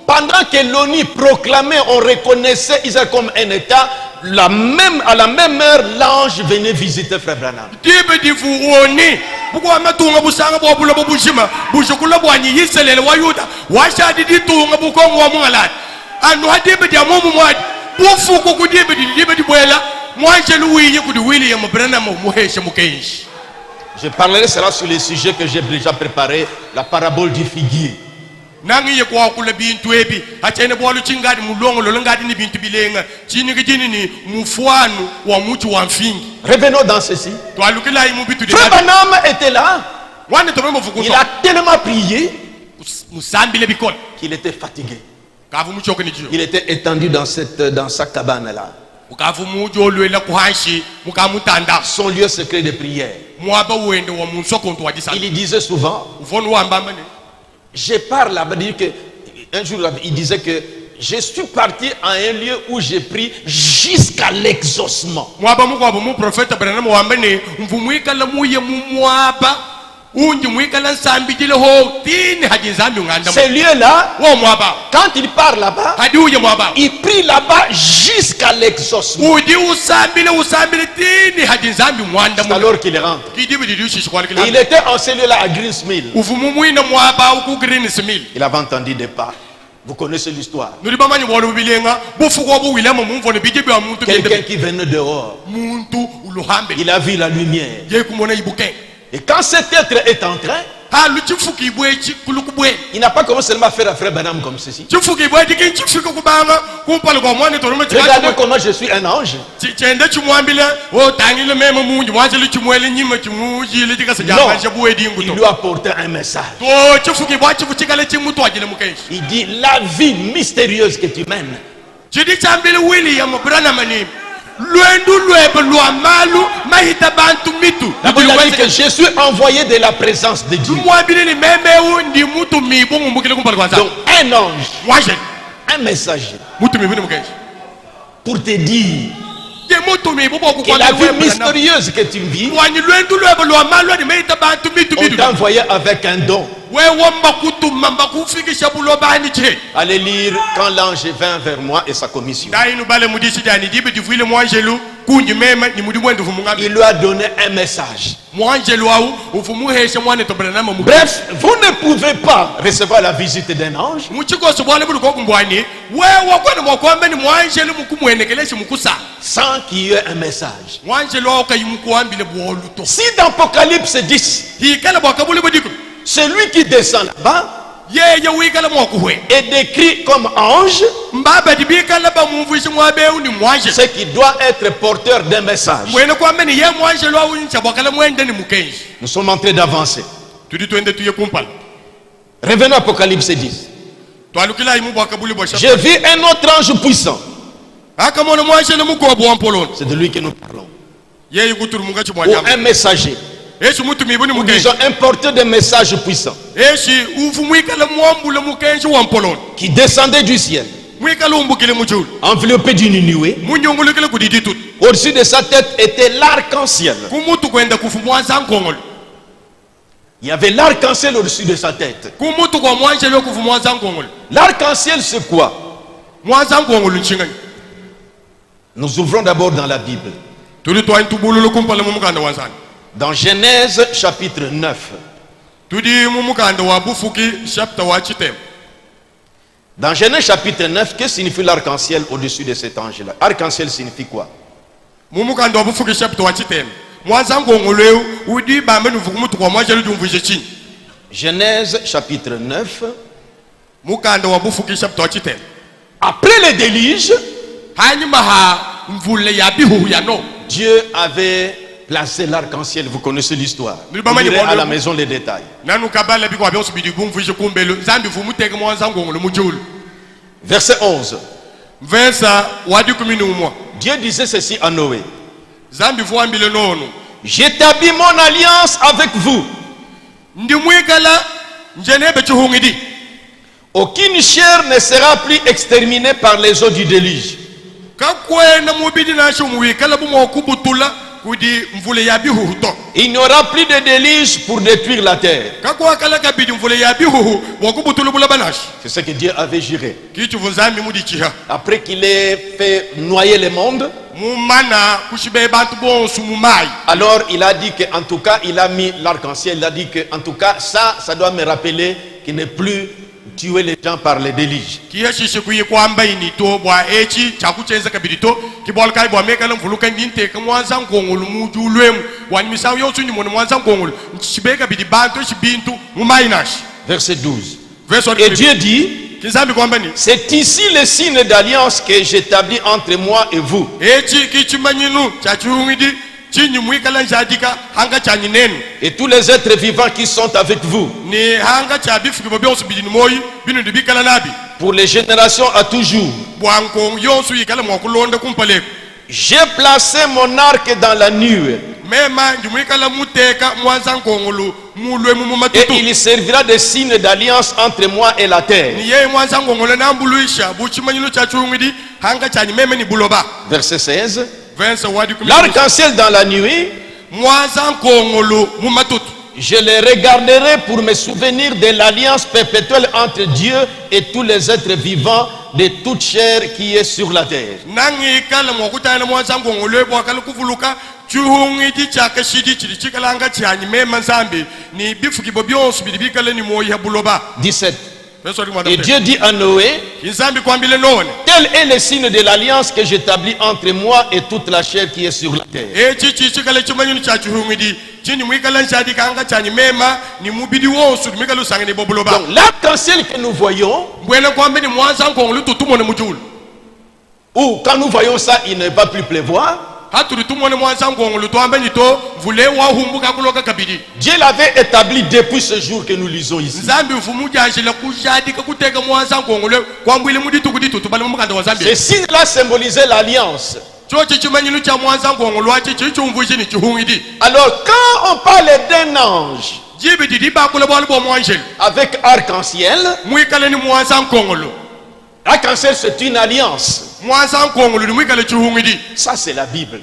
Pendant que l'ONU proclamait, on reconnaissait Israël comme un État, à la même heure, l'ange venait visiter frère Branham. Je parlerai cela sur les sujets que j'ai déjà préparés, la parabole du figuier. Revenons dans ceci. Frère Branham était là. Il a tellement prié qu'il était fatigué. Il était étendu dans sa cabane là. Son lieu secret de prière. Il disait souvent, je pars là-bas, dire que Un jour, il disait que je suis parti à un lieu où j'ai pris jusqu'à l'exaucement. Ces lieux-là, quand il part là-bas, il prie là-bas jusqu'à l'exaucement. C'est alors qu'il rentre. Il était en ce lieu-là à Greensmill. Il avait entendu des pas. Vous connaissez l'histoire. Quelqu'un qui venait dehors. Il a vu la lumière. Et quand cet être est entré, il n'a pas commencé seulement à faire à frère Branham comme ceci. Regardez comment je suis un ange. Non, il lui a apporté un message. Il dit la vie mystérieuse que tu mènes. Il a dit que je suis envoyé de la présence de Dieu. Donc un ange, un messager, pour te dire que la vie mystérieuse que tu vis, on t'a envoyé avec un don. Allez lire quand l'ange vint vers moi et sa commission. Il lui a donné un message. Bref, vous ne pouvez pas recevoir la visite d'un ange sans qu'il y ait un message. Si dans Apocalypse 10, celui qui descend là-bas est décrit comme ange, c'est qu'il doit être porteur d'un message. Nous sommes en train d'avancer. Revenons à Apocalypse 10. J'ai vu un autre ange puissant. C'est de lui que nous parlons. Ou un messager. Nous disons un porteur de messages puissants qui descendait du ciel, enveloppé d'une nuée. Au-dessus de sa tête était l'arc-en-ciel. Il y avait l'arc-en-ciel au-dessus de sa tête. L'arc-en-ciel, c'est quoi? Nous ouvrons d'abord dans la Bible. Dans Genèse chapitre 9. Dans Genèse chapitre 9, que signifie l'arc-en-ciel au-dessus de cet ange-là? Arc-en-ciel signifie quoi? Genèse chapitre 9. Après le déluge, Dieu avait placé l'arc-en-ciel. Vous connaissez l'histoire. Vous lirez à la maison les détails. Verset 11. Dieu disait ceci à Noé: j'établis mon alliance avec vous. Aucune chair ne sera plus exterminée par les eaux du déluge. Il n'y aura plus de déluge pour détruire la terre. C'est ce que Dieu avait juré. Après qu'il ait fait noyer le monde, alors il a dit qu'en tout cas, il a mis l'arc-en-ciel. Il a dit qu'en tout cas, ça doit me rappeler qu'il n'est plus tuer les gens par les déluges. Verset 12. Et Dieu dit: c'est ici le signe d'alliance que j'établis entre moi et vous. Et tous les êtres vivants qui sont avec vous, pour les générations à toujours. J'ai placé mon arc dans la nuée. Et il servira de signe d'alliance entre moi et la terre. Verset 16. L'arc-en-ciel dans la nuit, je les regarderai pour me souvenir de l'alliance perpétuelle entre Dieu et tous les êtres vivants de toute chair qui est sur la terre. Et Dieu dit à Noé, tel est le signe de l'alliance que j'établis entre moi et toute la chair qui est sur la terre. Donc l'arc-en-ciel que nous voyons, ou quand nous voyons ça, il ne va plus pleuvoir. Dieu l'avait établi depuis ce jour que nous lisons ici. Ce signe-là symbolisait l'alliance. Alors quand on parle d'un ange avec arc-en-ciel, l'arc-en-ciel c'est une alliance. Ça c'est la Bible.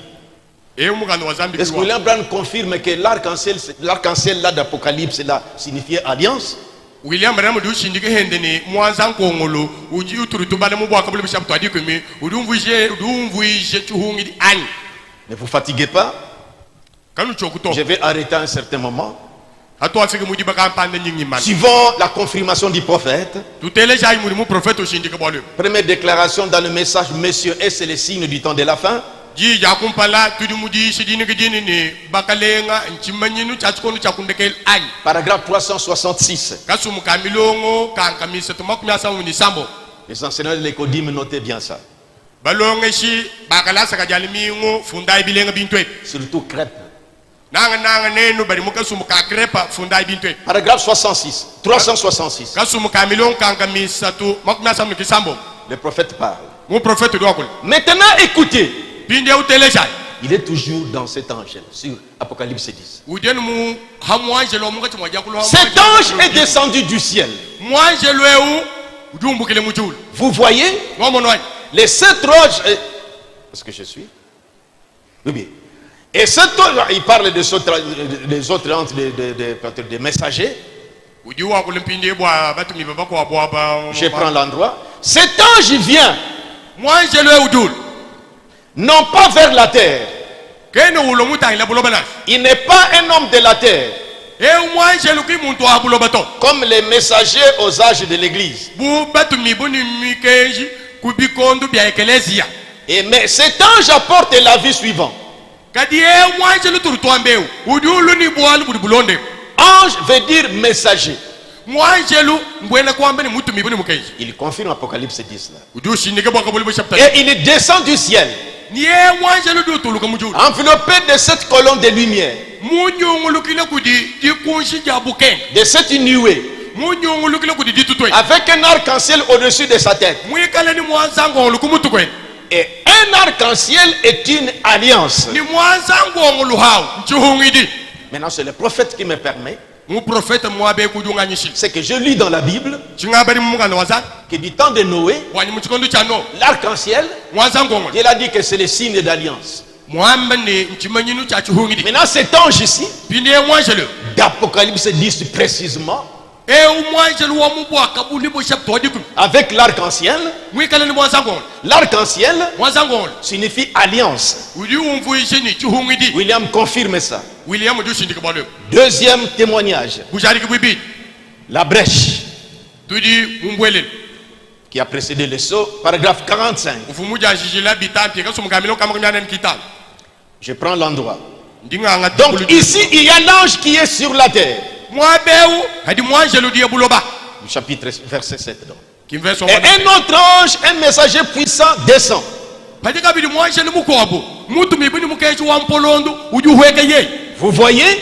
Est-ce que William Branham confirme que l'arc-en-ciel là d'Apocalypse là signifiait alliance? William Branham du shindike hendene mwanza nkongolo uji uturutubale mu bwaka buli bishabu twadi kwemi udumvuje chuhungi ani. Ne vous fatiguez pas. Je vais arrêter à un certain moment. Suivant la confirmation du prophète. Première déclaration dans le message, messieurs, et c'est le signe du temps de la fin. Paragraphe 366. Les enseignants de l'écodime, notez bien ça. Surtout crêpe. Paragraphe 66. 366. Le prophète parle. Maintenant écoutez. Il est toujours dans cet ange sur Apocalypse 10. Cet ange est descendu du ciel. Vous voyez les 7 roches. Est-ce que je suis? Oui, bien. Et cet ange, il parle des autres anges, des messagers. Je prends l'endroit. Cet ange vient. Non pas vers la terre. Il n'est pas un homme de la terre. Comme les messagers aux âges de l'église. Et mais cet ange apporte la vie suivante. Ange veut dire messager. Il confirme Apocalypse 10 là. Et il descend du ciel. Enveloppé de cette colonne de lumière. De cette nuée. Avec un arc-en-ciel au-dessus de sa tête. Et un arc-en-ciel est une alliance. Maintenant c'est le prophète qui me permet. C'est que je lis dans la Bible que du temps de Noé, l'arc-en-ciel, il a dit que c'est le signe d'alliance. Maintenant cet ange ici, d'Apocalypse 10 précisément, avec l'arc-en-ciel, l'arc-en-ciel signifie alliance. William confirme ça. Deuxième témoignage, la brèche qui a précédé le sceau, paragraphe 45. Je prends l'endroit. Donc ici il y a l'ange qui est sur la terre. Chapitre verset 7 donc. Et un autre ange, un messager puissant descend. Vous voyez,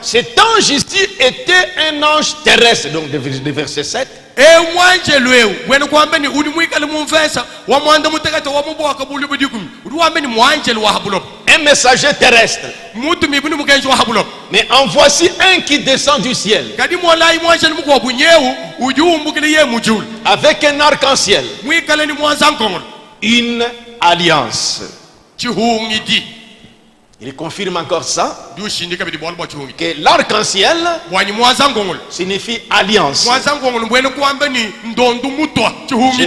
cet ange ici était un ange terrestre, donc de verset 7. Un un messager terrestre. Mais en voici un qui descend du ciel avec un arc-en-ciel, une alliance. Il confirme encore ça, que l'arc-en-ciel signifie alliance. Je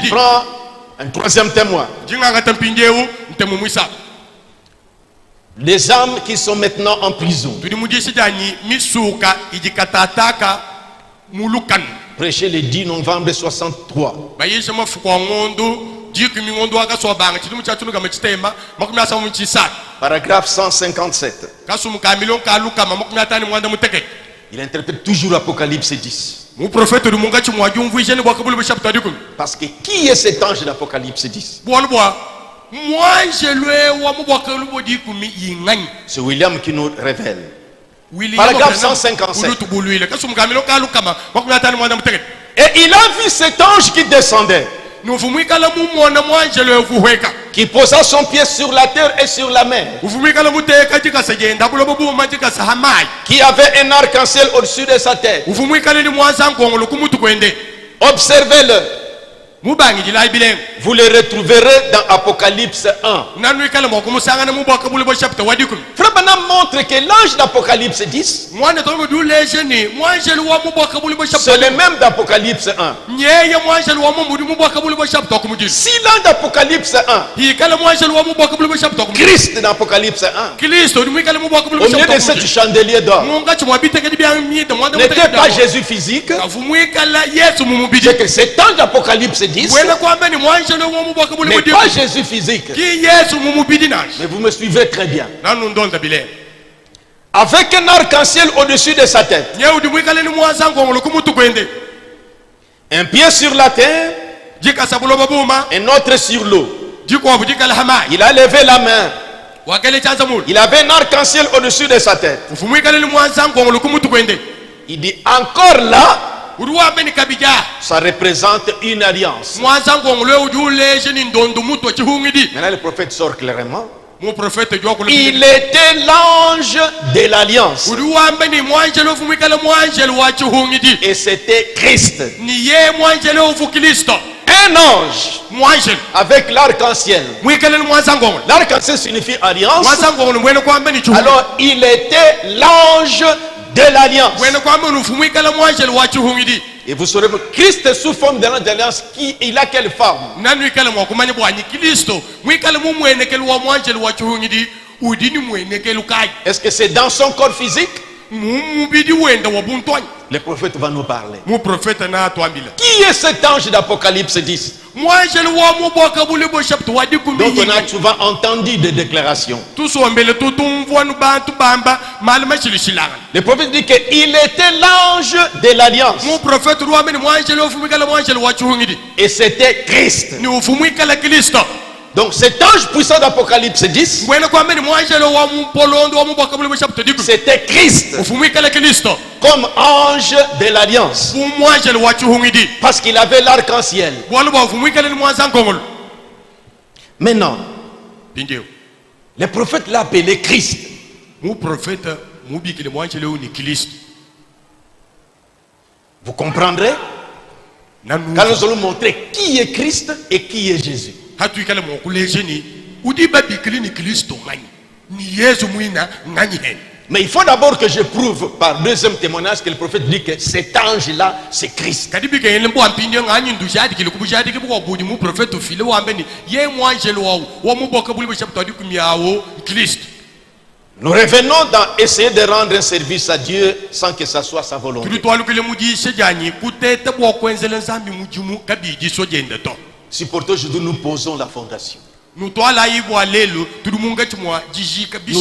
prends un troisième témoin. Les âmes qui sont maintenant en prison. Prêché le 10 novembre 63. Paragraphe 157. Il interprète toujours Apocalypse 10. Parce que qui est cet ange d'Apocalypse 10? C'est William qui nous révèle. Paragraphe 157. Et il a vu cet ange qui descendait, qui posa son pied sur la terre et sur la mer, qui avait un arc-en-ciel au-dessus de sa tête. Observez-le. Vous le retrouverez dans Apocalypse 1. Frère Branham montre que l'ange d'Apocalypse 10, c'est le même d'Apocalypse 1. Si l'ange d'Apocalypse 1, Christ d'Apocalypse 1, au milieu de ce chandelier d'or, n'était pas Jésus physique, c'est que cet ange d'Apocalypse 10 n'est pas Jésus physique. Mais vous me suivez très bien. Avec un arc-en-ciel au-dessus de sa tête, un pied sur la terre, un autre sur l'eau. Il a levé la main. Il avait un arc-en-ciel au-dessus de sa tête. Il dit encore là, ça représente une alliance. Maintenant le prophète sort clairement. Il était l'ange de l'alliance. Et c'était Christ. Un ange avec l'arc-en-ciel. L'arc-en-ciel signifie alliance. Alors il était l'ange de l'alliance. Et vous saurez, Christ sous forme de l'alliance, il a quelle forme? Est-ce que c'est dans son corps physique? Le prophète va nous parler. Qui est cet ange d'Apocalypse 10? Donc on a souvent entendu des déclarations. Le prophète dit qu'il était l'ange de l'alliance. Et c'était Christ. Donc cet ange puissant d'Apocalypse 10, c'était Christ comme ange de l'alliance, parce qu'il avait l'arc-en-ciel. Maintenant, le prophète l'a appelé Christ. Vous comprendrez quand nous allons montrer qui est Christ et qui est Jésus. Mais il faut d'abord que je prouve par deuxième témoignage que le prophète dit que cet ange-là, c'est Christ. Nous revenons dans essayer de rendre un service à Dieu sans que ça soit sa volonté. Si pour aujourd'hui nous posons la fondation, nous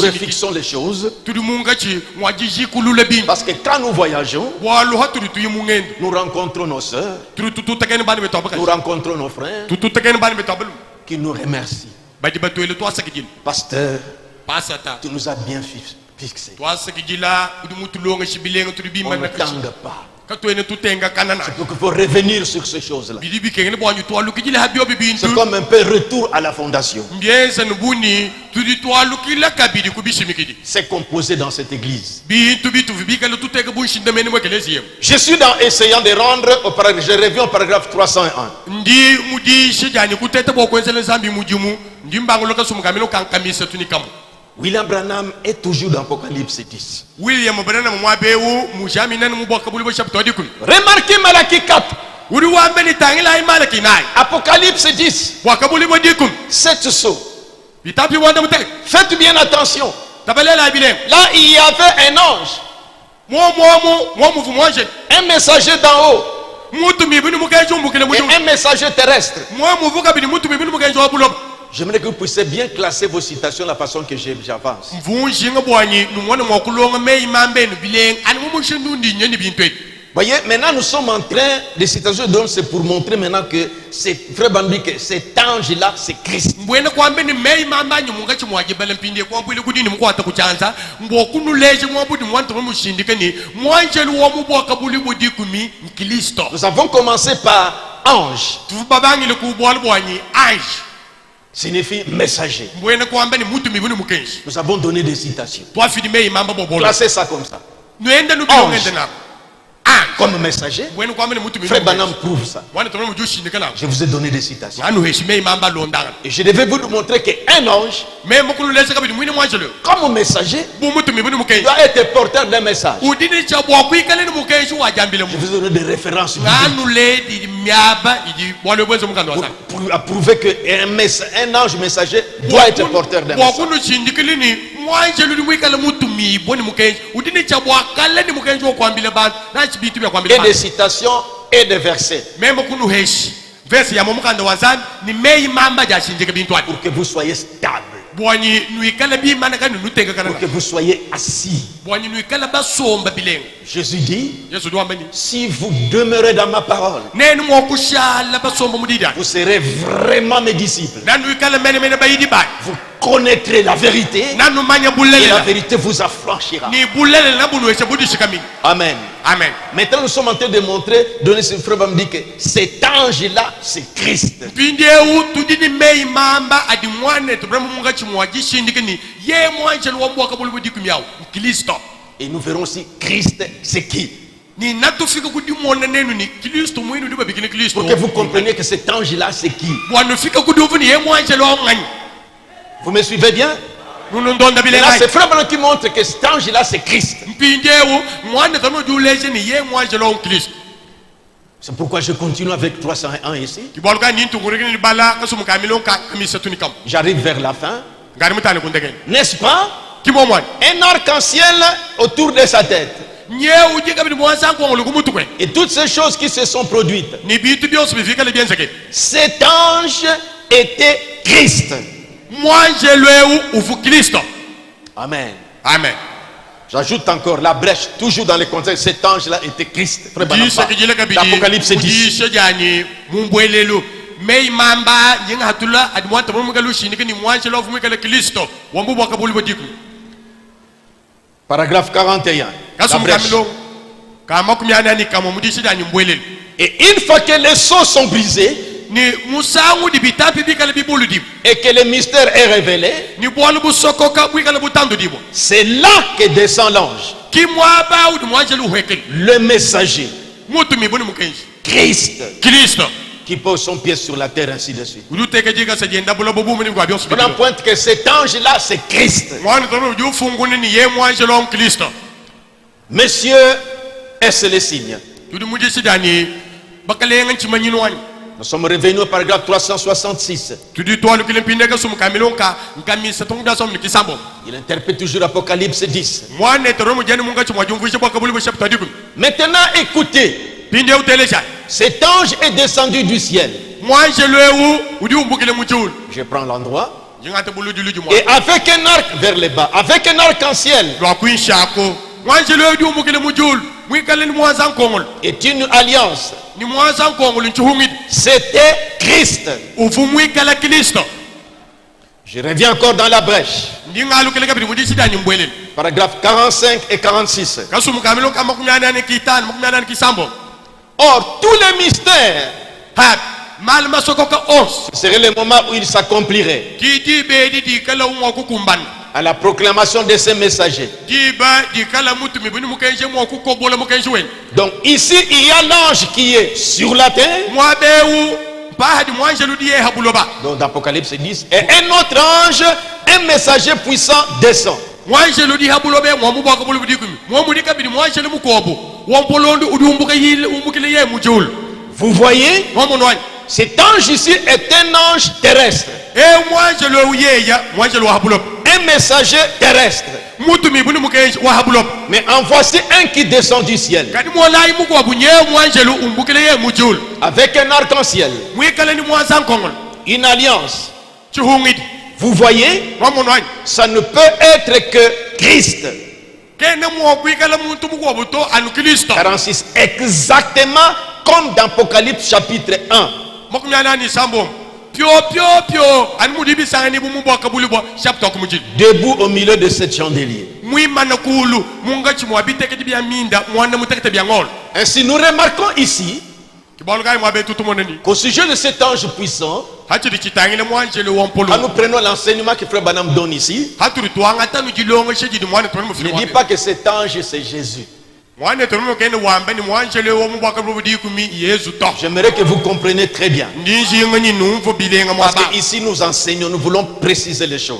refixons les choses, parce que quand nous voyageons, nous rencontrons nos soeurs, nous rencontrons nos frères qui nous remercient. Pasteur, tu nous as bien fixé. On ne tangue pas. C'est pour qu'il faut revenir sur ces choses-là. C'est comme un peu retour à la fondation. C'est composé dans cette église. Je suis essayant de rendre au paragraphe, je reviens au paragraphe 301. William Branham est toujours dans Apocalypse 10. Remarquez Malachie 4. Apocalypse 10. 7 sceaux. Faites bien attention. Là, il y avait un ange. Un messager d'en haut. Et un messager terrestre. J'aimerais que vous puissiez bien classer vos citations de la façon que j'avance. Voyez, maintenant nous sommes en train, les citations de Don, c'est pour montrer maintenant que c'est frère Bambi, que cet ange-là, c'est Christ. Nous avons commencé par ange. Signifie messager. Nous avons donné des citations. Classez ça comme ça. Ange. Comme messager. Frère Branham prouve ça. Je vous ai donné des citations. Et je devais vous montrer qu'un ange, comme messager, doit être porteur d'un message. Je vous ai donné des références pour prouver qu'un ange messager doit être porteur d'un message. Et des citations et des versets. Pour que vous soyez stable. Pour que vous soyez assis. Jésus dit, si vous demeurez dans ma parole, vous serez vraiment mes disciples. Vous connaîtrez la vérité et la vérité vous affranchira. Amen. Amen. Maintenant nous sommes en train de montrer, donner ce frère va me dire que cet ange-là, c'est Christ. Et nous verrons si Christ c'est qui. Pour que vous compreniez que cet ange-là c'est qui. Vous me suivez bien? Là, c'est frère Branham qui montre que cet ange-là c'est Christ. C'est pourquoi je continue avec 301 ici. J'arrive vers la fin. N'est-ce pas? Un arc-en-ciel autour de sa tête. Et toutes ces choses qui se sont produites. Cet ange était Christ. Amen. Amen. J'ajoute encore la brèche, toujours dans le contexte, cet ange-là était Christ. L'Apocalypse 10. Paragraphe 41. Et une fois que les sceaux sont brisés et que le mystère est révélé, c'est là que descend l'ange, le messager, Christ, qui pose son pied sur la terre, ainsi de suite. On pointe que cet ange-là, c'est Christ. Messieurs, est-ce le signe? Nous sommes revenus au paragraphe 366. Il interprète toujours Apocalypse 10. Maintenant, écoutez. Cet ange est descendu du ciel. Je prends l'endroit. Et avec un arc vers le bas, avec un arc-en-ciel, est une alliance. C'était Christ. Je reviens encore dans la brèche. Paragraphe 45 et 46. Or, tous les mystères, ce serait le moment où il s'accomplirait à la proclamation de ces messagers. Donc ici, il y a l'ange qui est sur la terre. Donc dans Apocalypse 10, et un autre ange, un messager puissant descend. Vous voyez, cet ange ici est un ange terrestre, un messager terrestre. Mais en voici un qui descend du ciel avec un arc-en-ciel, une alliance. Vous voyez, ça ne peut être que Christ. 46, exactement comme dans Apocalypse chapitre 1. Debout au milieu de cette chandelier. Ainsi nous remarquons ici qu'au sujet de cet ange puissant, quand nous prenons l'enseignement que Frère Branham donne ici, ne dit pas que cet ange c'est Jésus. J'aimerais que vous compreniez très bien. Parce qu'ici nous enseignons, nous voulons préciser les choses.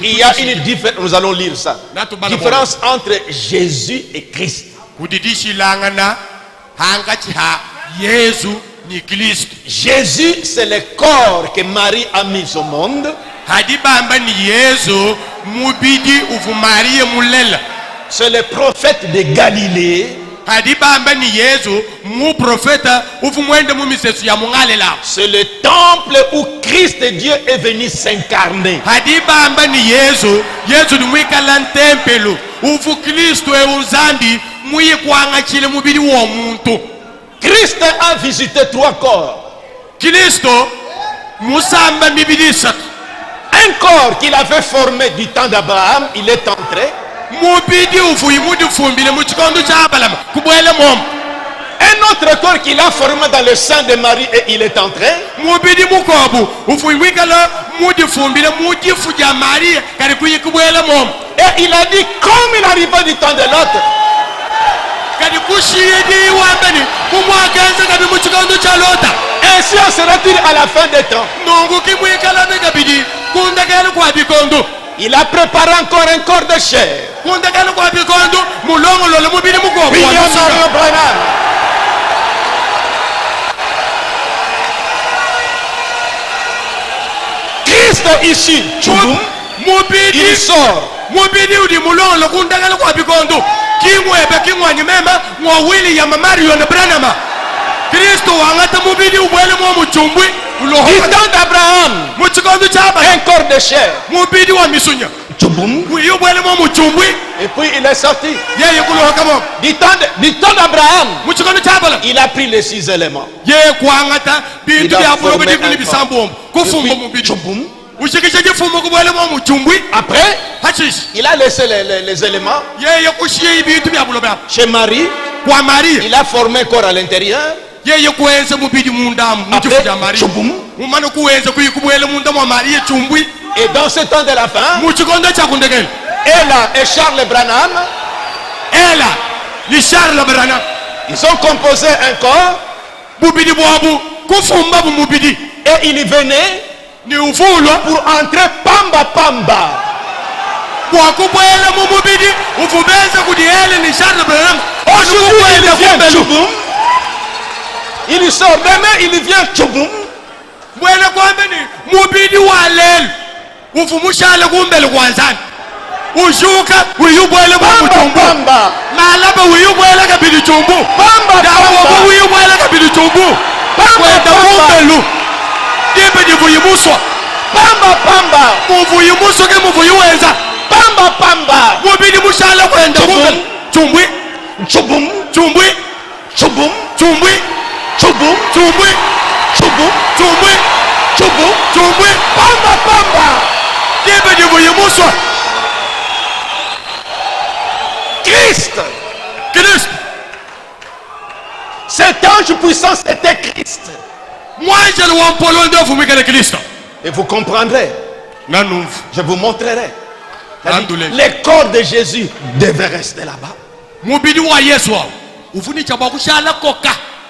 Il y a une différence, nous allons lire ça. Différence entre Jésus et Christ. Jésus, c'est le corps que Marie a mis au monde. C'est le prophète de Galilée. C'est le temple où Christ Dieu est venu s'incarner. Christ a visité 3 corps. Un corps qu'il avait formé du temps d'Abraham, il est entré. Un autre corps qu'il a formé dans le sein de Marie et il est entré. Et il a dit comme il arriva du temps de l'autre. Ainsi en sera-t-il à la fin des temps. Il a préparé encore un corps de chair. Christ ici, il sort. Du temps d'Abraham, un corps de chair. Et puis il est sorti. Du temps d'Abraham, il a pris les 6 éléments. Il a formé après, il a laissé les éléments. Chez Marie, il a formé un corps à l'intérieur. Et dans ce temps de la fin, Ella et Charles Branham, ils ont composé un corps. Et il venait pour entrer pamba pamba. Aujourd'hui il sort demain, il vient Tchouboum. Chubu, Chumbi, Chubu, Chumbi, Pamba, Pamba. Christ. Christ. Cet ange puissant, c'était Christ. Moi, je le vois en Pologne de vous, Christ. Et vous comprendrez. Je vous montrerai. Les corps de Jésus devaient rester là-bas.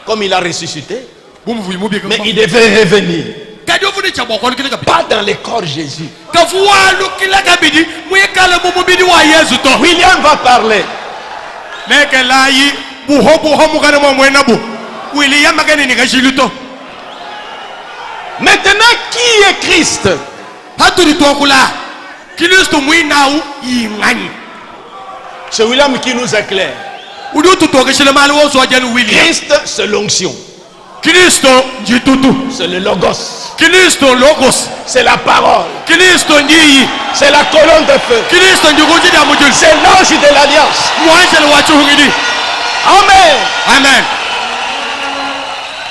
Comme il a ressuscité. Mais il devait revenir. Pas dans les corps de Jésus. William va parler. Maintenant, qui est Christ? C'est William qui nous éclaire. Christ, c'est l'onction. C'est le logos. C'est la parole. C'est la colonne de feu. C'est l'ange de l'alliance. Amen. Amen.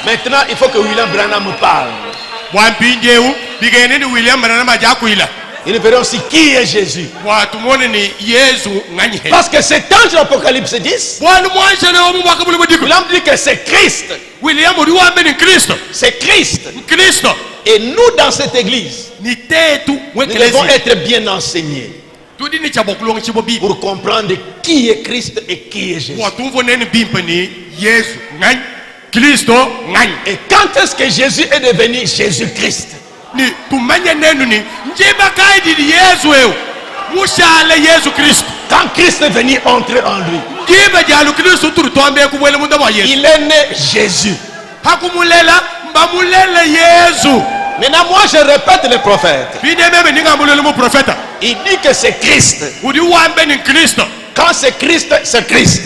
Maintenant, il faut que William Branham parle. Il verra aussi qui est Jésus. Parce que cet ange de l'Apocalypse 10, William dit que c'est Christ. C'est Christ. Et nous, dans cette église, nous devons être bien enseignés pour comprendre qui est Christ et qui est Jésus. Et quand est-ce que Jésus est devenu Jésus-Christ? Quand Christ est venu entrer en lui, il est né Jésus. Maintenant, moi je répète le prophète. Il dit que c'est Christ. Quand c'est Christ, c'est Christ.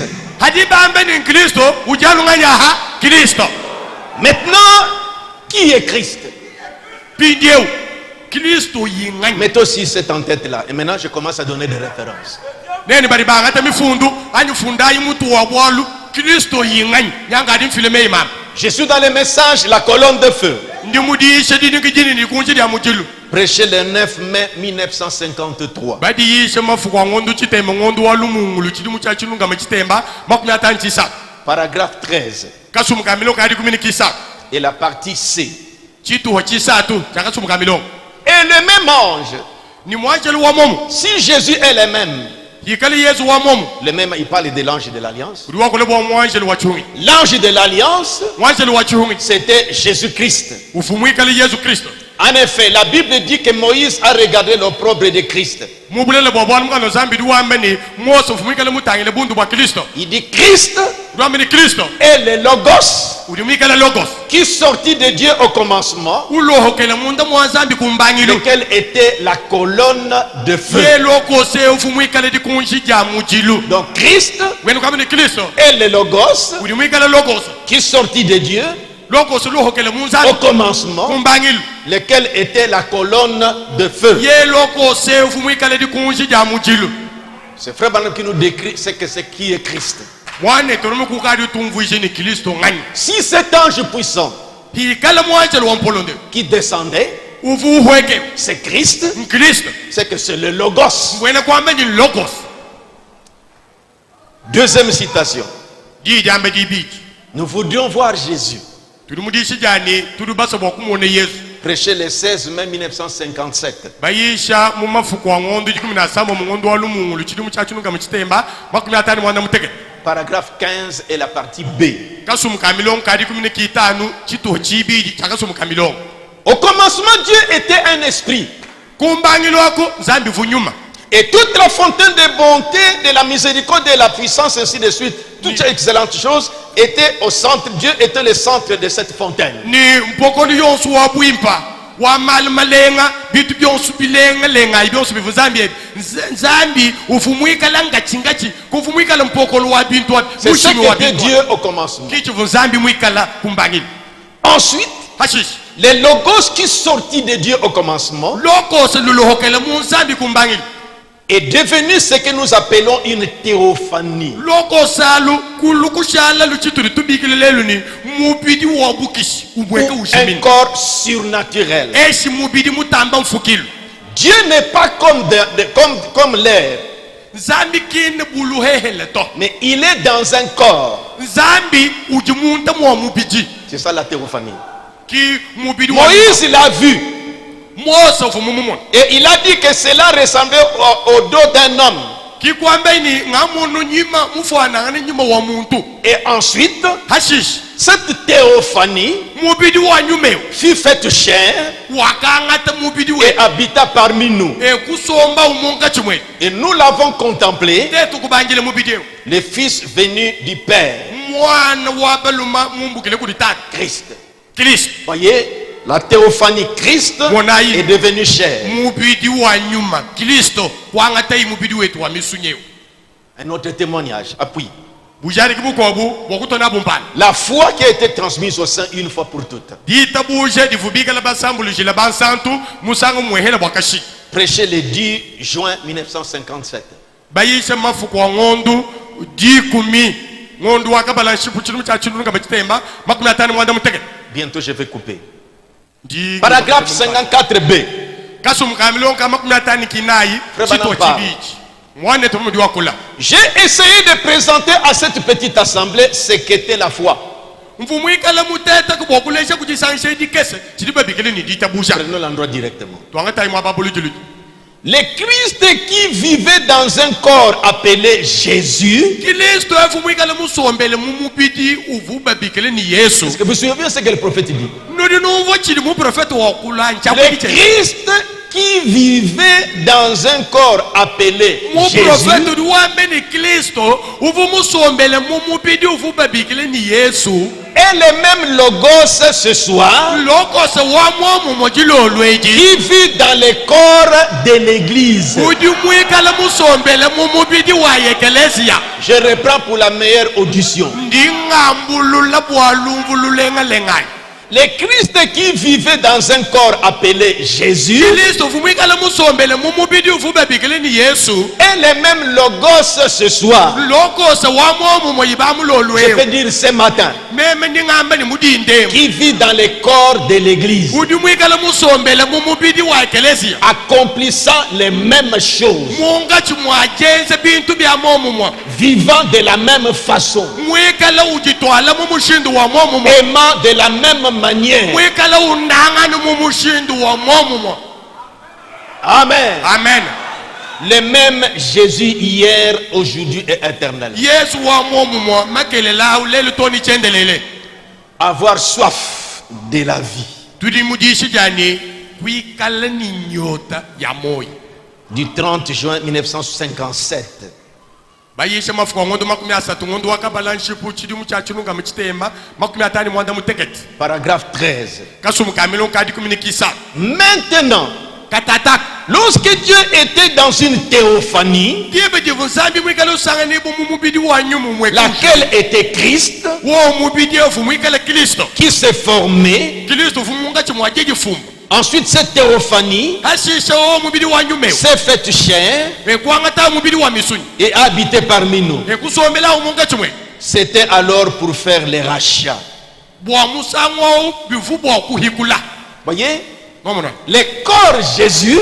Maintenant, qui est Christ? Mettez aussi cette en tête là. Et maintenant, je commence à donner des références. Je suis dans les messages, la colonne de feu. Prêché le 9 mai 1953. Paragraphe 13. Et la partie C. Et le même ange, si Jésus est le même, il parle de l'ange de l'alliance. L'ange de l'alliance, c'était Jésus-Christ. En effet, la Bible dit que Moïse a regardé l'opprobre de Christ. Il dit Christ est le logos qui sortit de Dieu au commencement, lequel était la colonne de feu. Donc Christ est le logos qui sortit de Dieu au commencement, lequel était la colonne de feu. C'est Frère Branham qui nous décrit ce que c'est qui est Christ. Si cet ange puissant qui descendait, c'est Christ, c'est que c'est le logos. Deuxième citation. Nous voudrions voir Jésus. Prêché le 16 mai 1957. Paragraphe 15 et la partie B. Au commencement, Dieu était un esprit. Et toute la fontaine de bonté, de la miséricorde, de la puissance, ainsi de suite, toutes ces excellentes choses étaient au centre. Dieu était le centre de cette fontaine. C'est ce qu'était Dieu au commencement. Ensuite, les logos qui sortit de Dieu au commencement est devenu ce que nous appelons une théophanie. Un corps surnaturel. Dieu n'est pas comme l'air, mais il est dans un corps. C'est ça la théophanie. Moïse l'a vu. Et il a dit que cela ressemblait au dos d'un homme. Et ensuite, cette théophanie fut faite chair et habita parmi nous. Et nous l'avons contemplé, le Fils venu du Père, Christ. Voyez, la théophanie Christ est devenue chair. Un autre témoignage, appui. La foi qui a été transmise au sein une fois pour toutes. Prêché le 10 juin 1957. Bientôt je vais couper. Paragraphe 54b. J'ai essayé de présenter à cette petite assemblée ce qu'était la foi. Prenons l'endroit directement. Le Christ qui vivait dans un corps appelé Jésus. Est-ce que vous savez ce que le prophète dit? Le Christ qui vivait dans un corps appelé Jésus est le même logos ce soir qui vit dans le corps de l'église. Je reprends pour la meilleure audition. Le Christ qui vivait dans un corps appelé Jésus est le même logos ce soir. Je peux dire ce matin, qui vit dans le corps de l'église, accomplissant les mêmes choses, vivant de la même façon, aimant de la même manière. Amen. Amen. Le même Jésus hier, aujourd'hui et éternel. Avoir soif de la vie. Du 30 juin 1957. Paragraphe 13. Maintenant, lorsque Dieu était dans une théophanie, laquelle était Christ, qui s'est formé, ensuite cette théophanie s'est faite chair et a habité parmi nous. C'était alors pour faire les rachats. Voyez, le corps Jésus,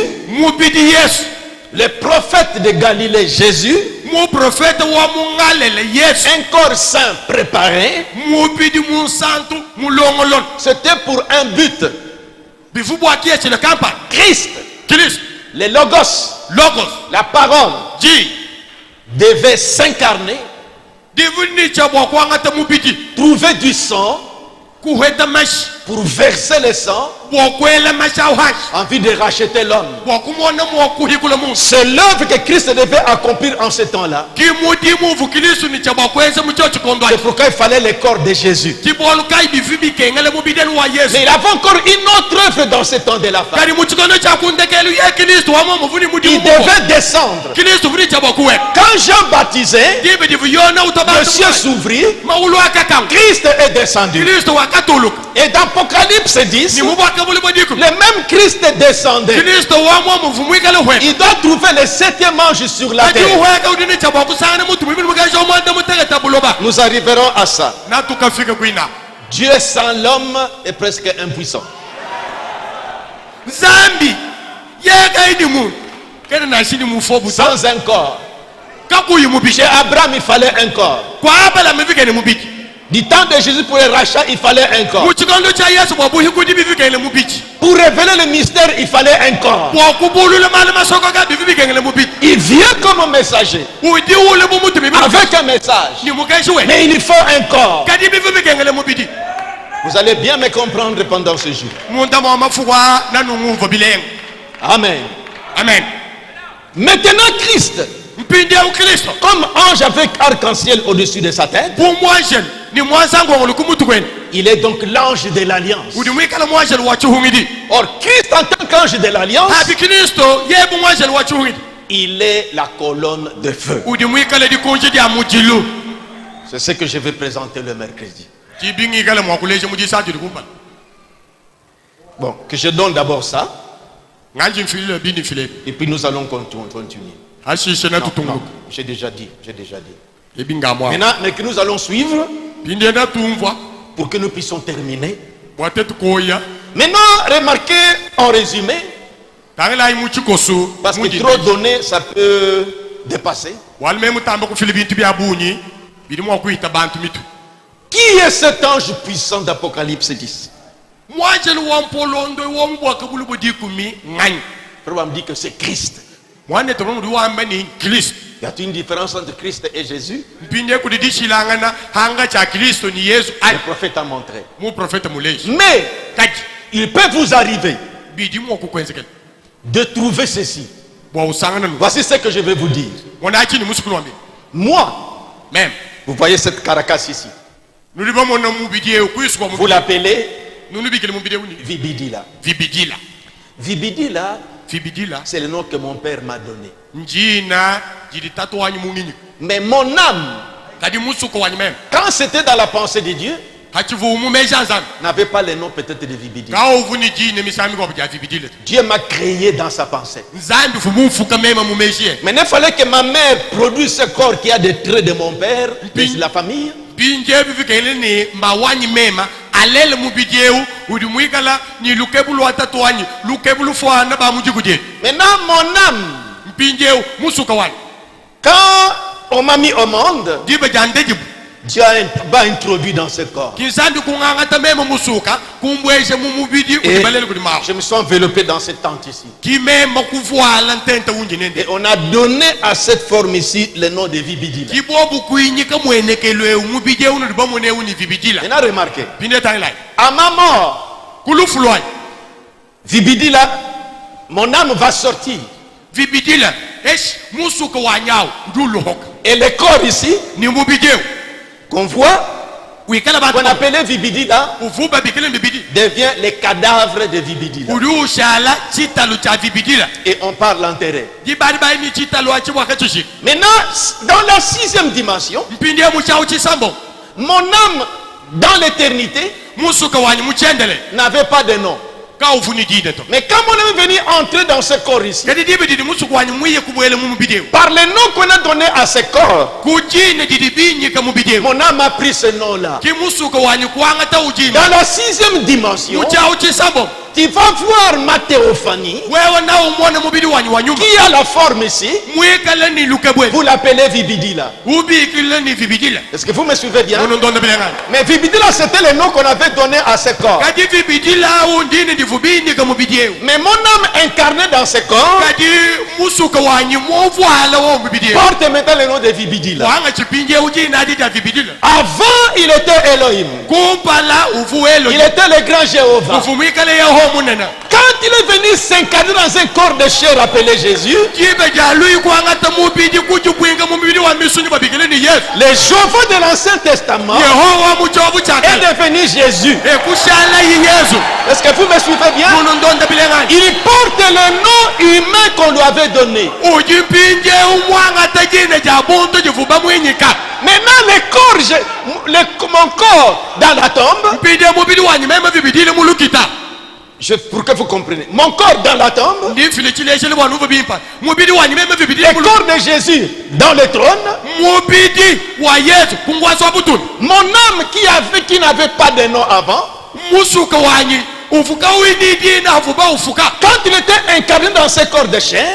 le prophète de Galilée Jésus, un corps saint préparé, c'était pour un but. Christ, le logos, la parole, devait s'incarner, trouver du sang pour verser le sang en vue de racheter l'homme. C'est l'œuvre que Christ devait accomplir en ce temps-là. C'est pourquoi il fallait le corps de Jésus. Mais il avait encore une autre œuvre dans ce temps de la fin. Il devait descendre. Quand Jean baptisait, le ciel s'ouvrit, Christ est descendu. Et dans Apocalypse 10, même Christ descendait. Il doit trouver le 7e ange sur la terre. Nous arriverons à ça. Dieu sans l'homme est presque impuissant. Sans un corps. Chez Abraham, il fallait un corps. Du temps de Jésus pour le rachat, il fallait un corps. Pour révéler le mystère, il fallait un corps. Il vient comme un messager. Avec un message. Mais il faut un corps. Vous allez bien me comprendre pendant ce jour. Amen. Amen. Maintenant Christ, comme ange avec arc-en-ciel au-dessus de sa tête, il est donc l'ange de l'alliance. Or Christ en tant qu'ange de l'alliance, il est la colonne de feu. C'est ce que je vais présenter le mercredi. Bon, que je donne d'abord ça. Et puis nous allons continuer. Non, j'ai déjà dit. Maintenant, mais que nous allons suivre pour que nous puissions terminer. Maintenant, remarquez en résumé, parce que trop donné, ça peut dépasser. Qui est cet ange puissant d'Apocalypse 10? Probablement dit que c'est Christ. Il y a une différence entre Christ et Jésus? Le prophète a montré. Mais il peut vous arriver de trouver ceci. Voici ce que je vais vous dire. Moi, même, vous voyez cette caracasse ici. Vous l'appelez Vibidila. Vibidila, c'est le nom que mon père m'a donné. Mais mon âme, quand c'était dans la pensée de Dieu, n'avait pas le nom peut-être de Vibidila. Dieu m'a créé dans sa pensée. Maintenant, il fallait que ma mère produise ce corps qui a des traits de mon père, de la famille. Maintenant mon âme, quand on m'a mis au monde, Dieu m'a introduit dans ce corps. Et je me suis enveloppé dans cette tente ici. Et on a donné à cette forme ici le nom de Vibidila. Maintenant remarquez, à ma mort, Vibidila, mon âme va sortir. Et le corps ici, qu'on voit, qu'on appelait Vibidila, devient les cadavres de Vibidila. Et on parle l'enterré. Maintenant, dans la 6e dimension, mon âme dans l'éternité n'avait pas de nom. Mais quand on est venu entrer dans ce corps ici, par le nom qu'on a donné à ce corps, mon âme a pris ce nom-là. Dans la 6e dimension, tu vas voir ma théophanie qui a la forme ici. Vous l'appelez Vibidila. Est-ce que vous me suivez bien? Mais Vibidila, c'était le nom qu'on avait donné à ce corps. Mais mon âme incarnée dans ce corps porte maintenant le nom de Vibidila. Avant, il était Elohim. Il était le grand Jéhovah. Quand il est venu s'incarner dans un corps de chair appelé Jésus, le Jéhovah de l'Ancien Testament est devenu Jésus. Est-ce que vous me suivez bien? Il porte le nom humain qu'on lui avait donné. Maintenant mon corps dans la tombe Pour que vous compreniez. Mon corps dans la tombe. Le corps de Jésus dans le trône. Mon âme qui n'avait pas de nom avant. Quand il était incarné dans ce corps de chair,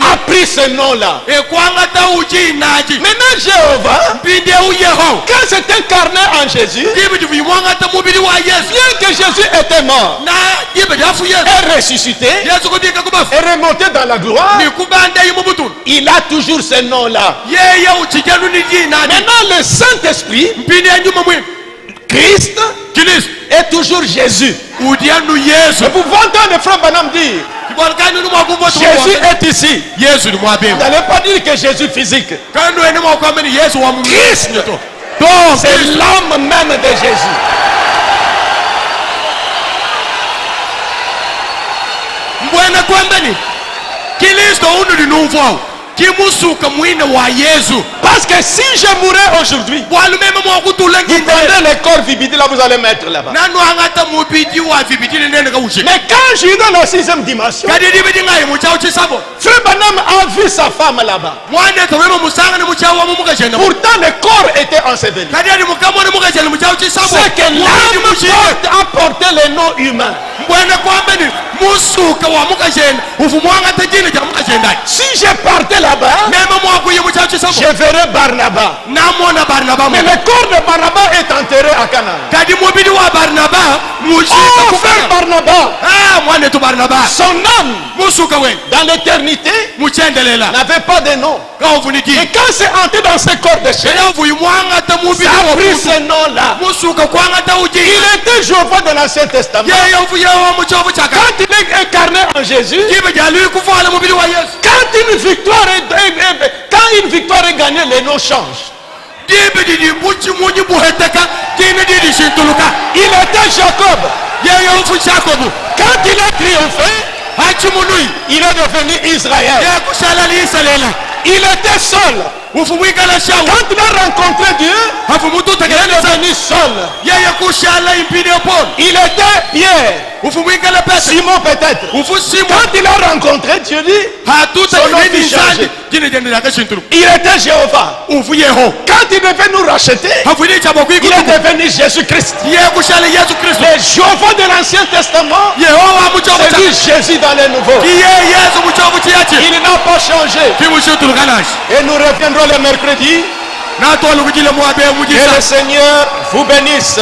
a pris ce nom-là. Maintenant Jéhovah, quand c'est incarné en Jésus, bien que Jésus était mort et ressuscité et remonté dans la gloire, il a toujours ce nom-là. Maintenant le Saint-Esprit, Christ est toujours Jésus. Et vous entendez frère Branham dire, Jésus est ici. Vous n'allez pas dire que Jésus physique. Christ, c'est l'âme même de Jésus. Parce que si je mourais aujourd'hui, vous prenez le corps vibidi là, vous allez mettre là-bas. Mais quand je suis dans la 6e dimension, frère Branham a vu sa femme là-bas. Pourtant le corps était enseveli. C'est que l'âme a porté le nom humain. Si je partais là-bas, je verrais Barnabas. Mais le corps de Barnabas est enterré à Canaan. Oh frère Barnabas, son âme dans l'éternité n'avait pas de nom. Et quand c'est entré dans ce corps de chair, ça a pris ce nom-là. Il était Jéhovah de l'Ancien Testament. Quand il est incarné en Jésus, quand une victoire est gagnée, les noms changent. Il était Jacob. Quand il a triomphé, il est devenu Israël. Il était seul. Quand il a rencontré Dieu, il est devenu seul. Il était Pierre. Simon peut-être. Quand il a rencontré Dieu, son nom fut changé. Il était Jéhovah. Quand il devait nous racheter, il est devenu Jésus-Christ. Le Jéhovah de l'Ancien Testament, c'est lui Jésus dans le Nouveau. Il n'a pas changé. Et nous reviendrons le mercredi. Que le Seigneur vous bénisse.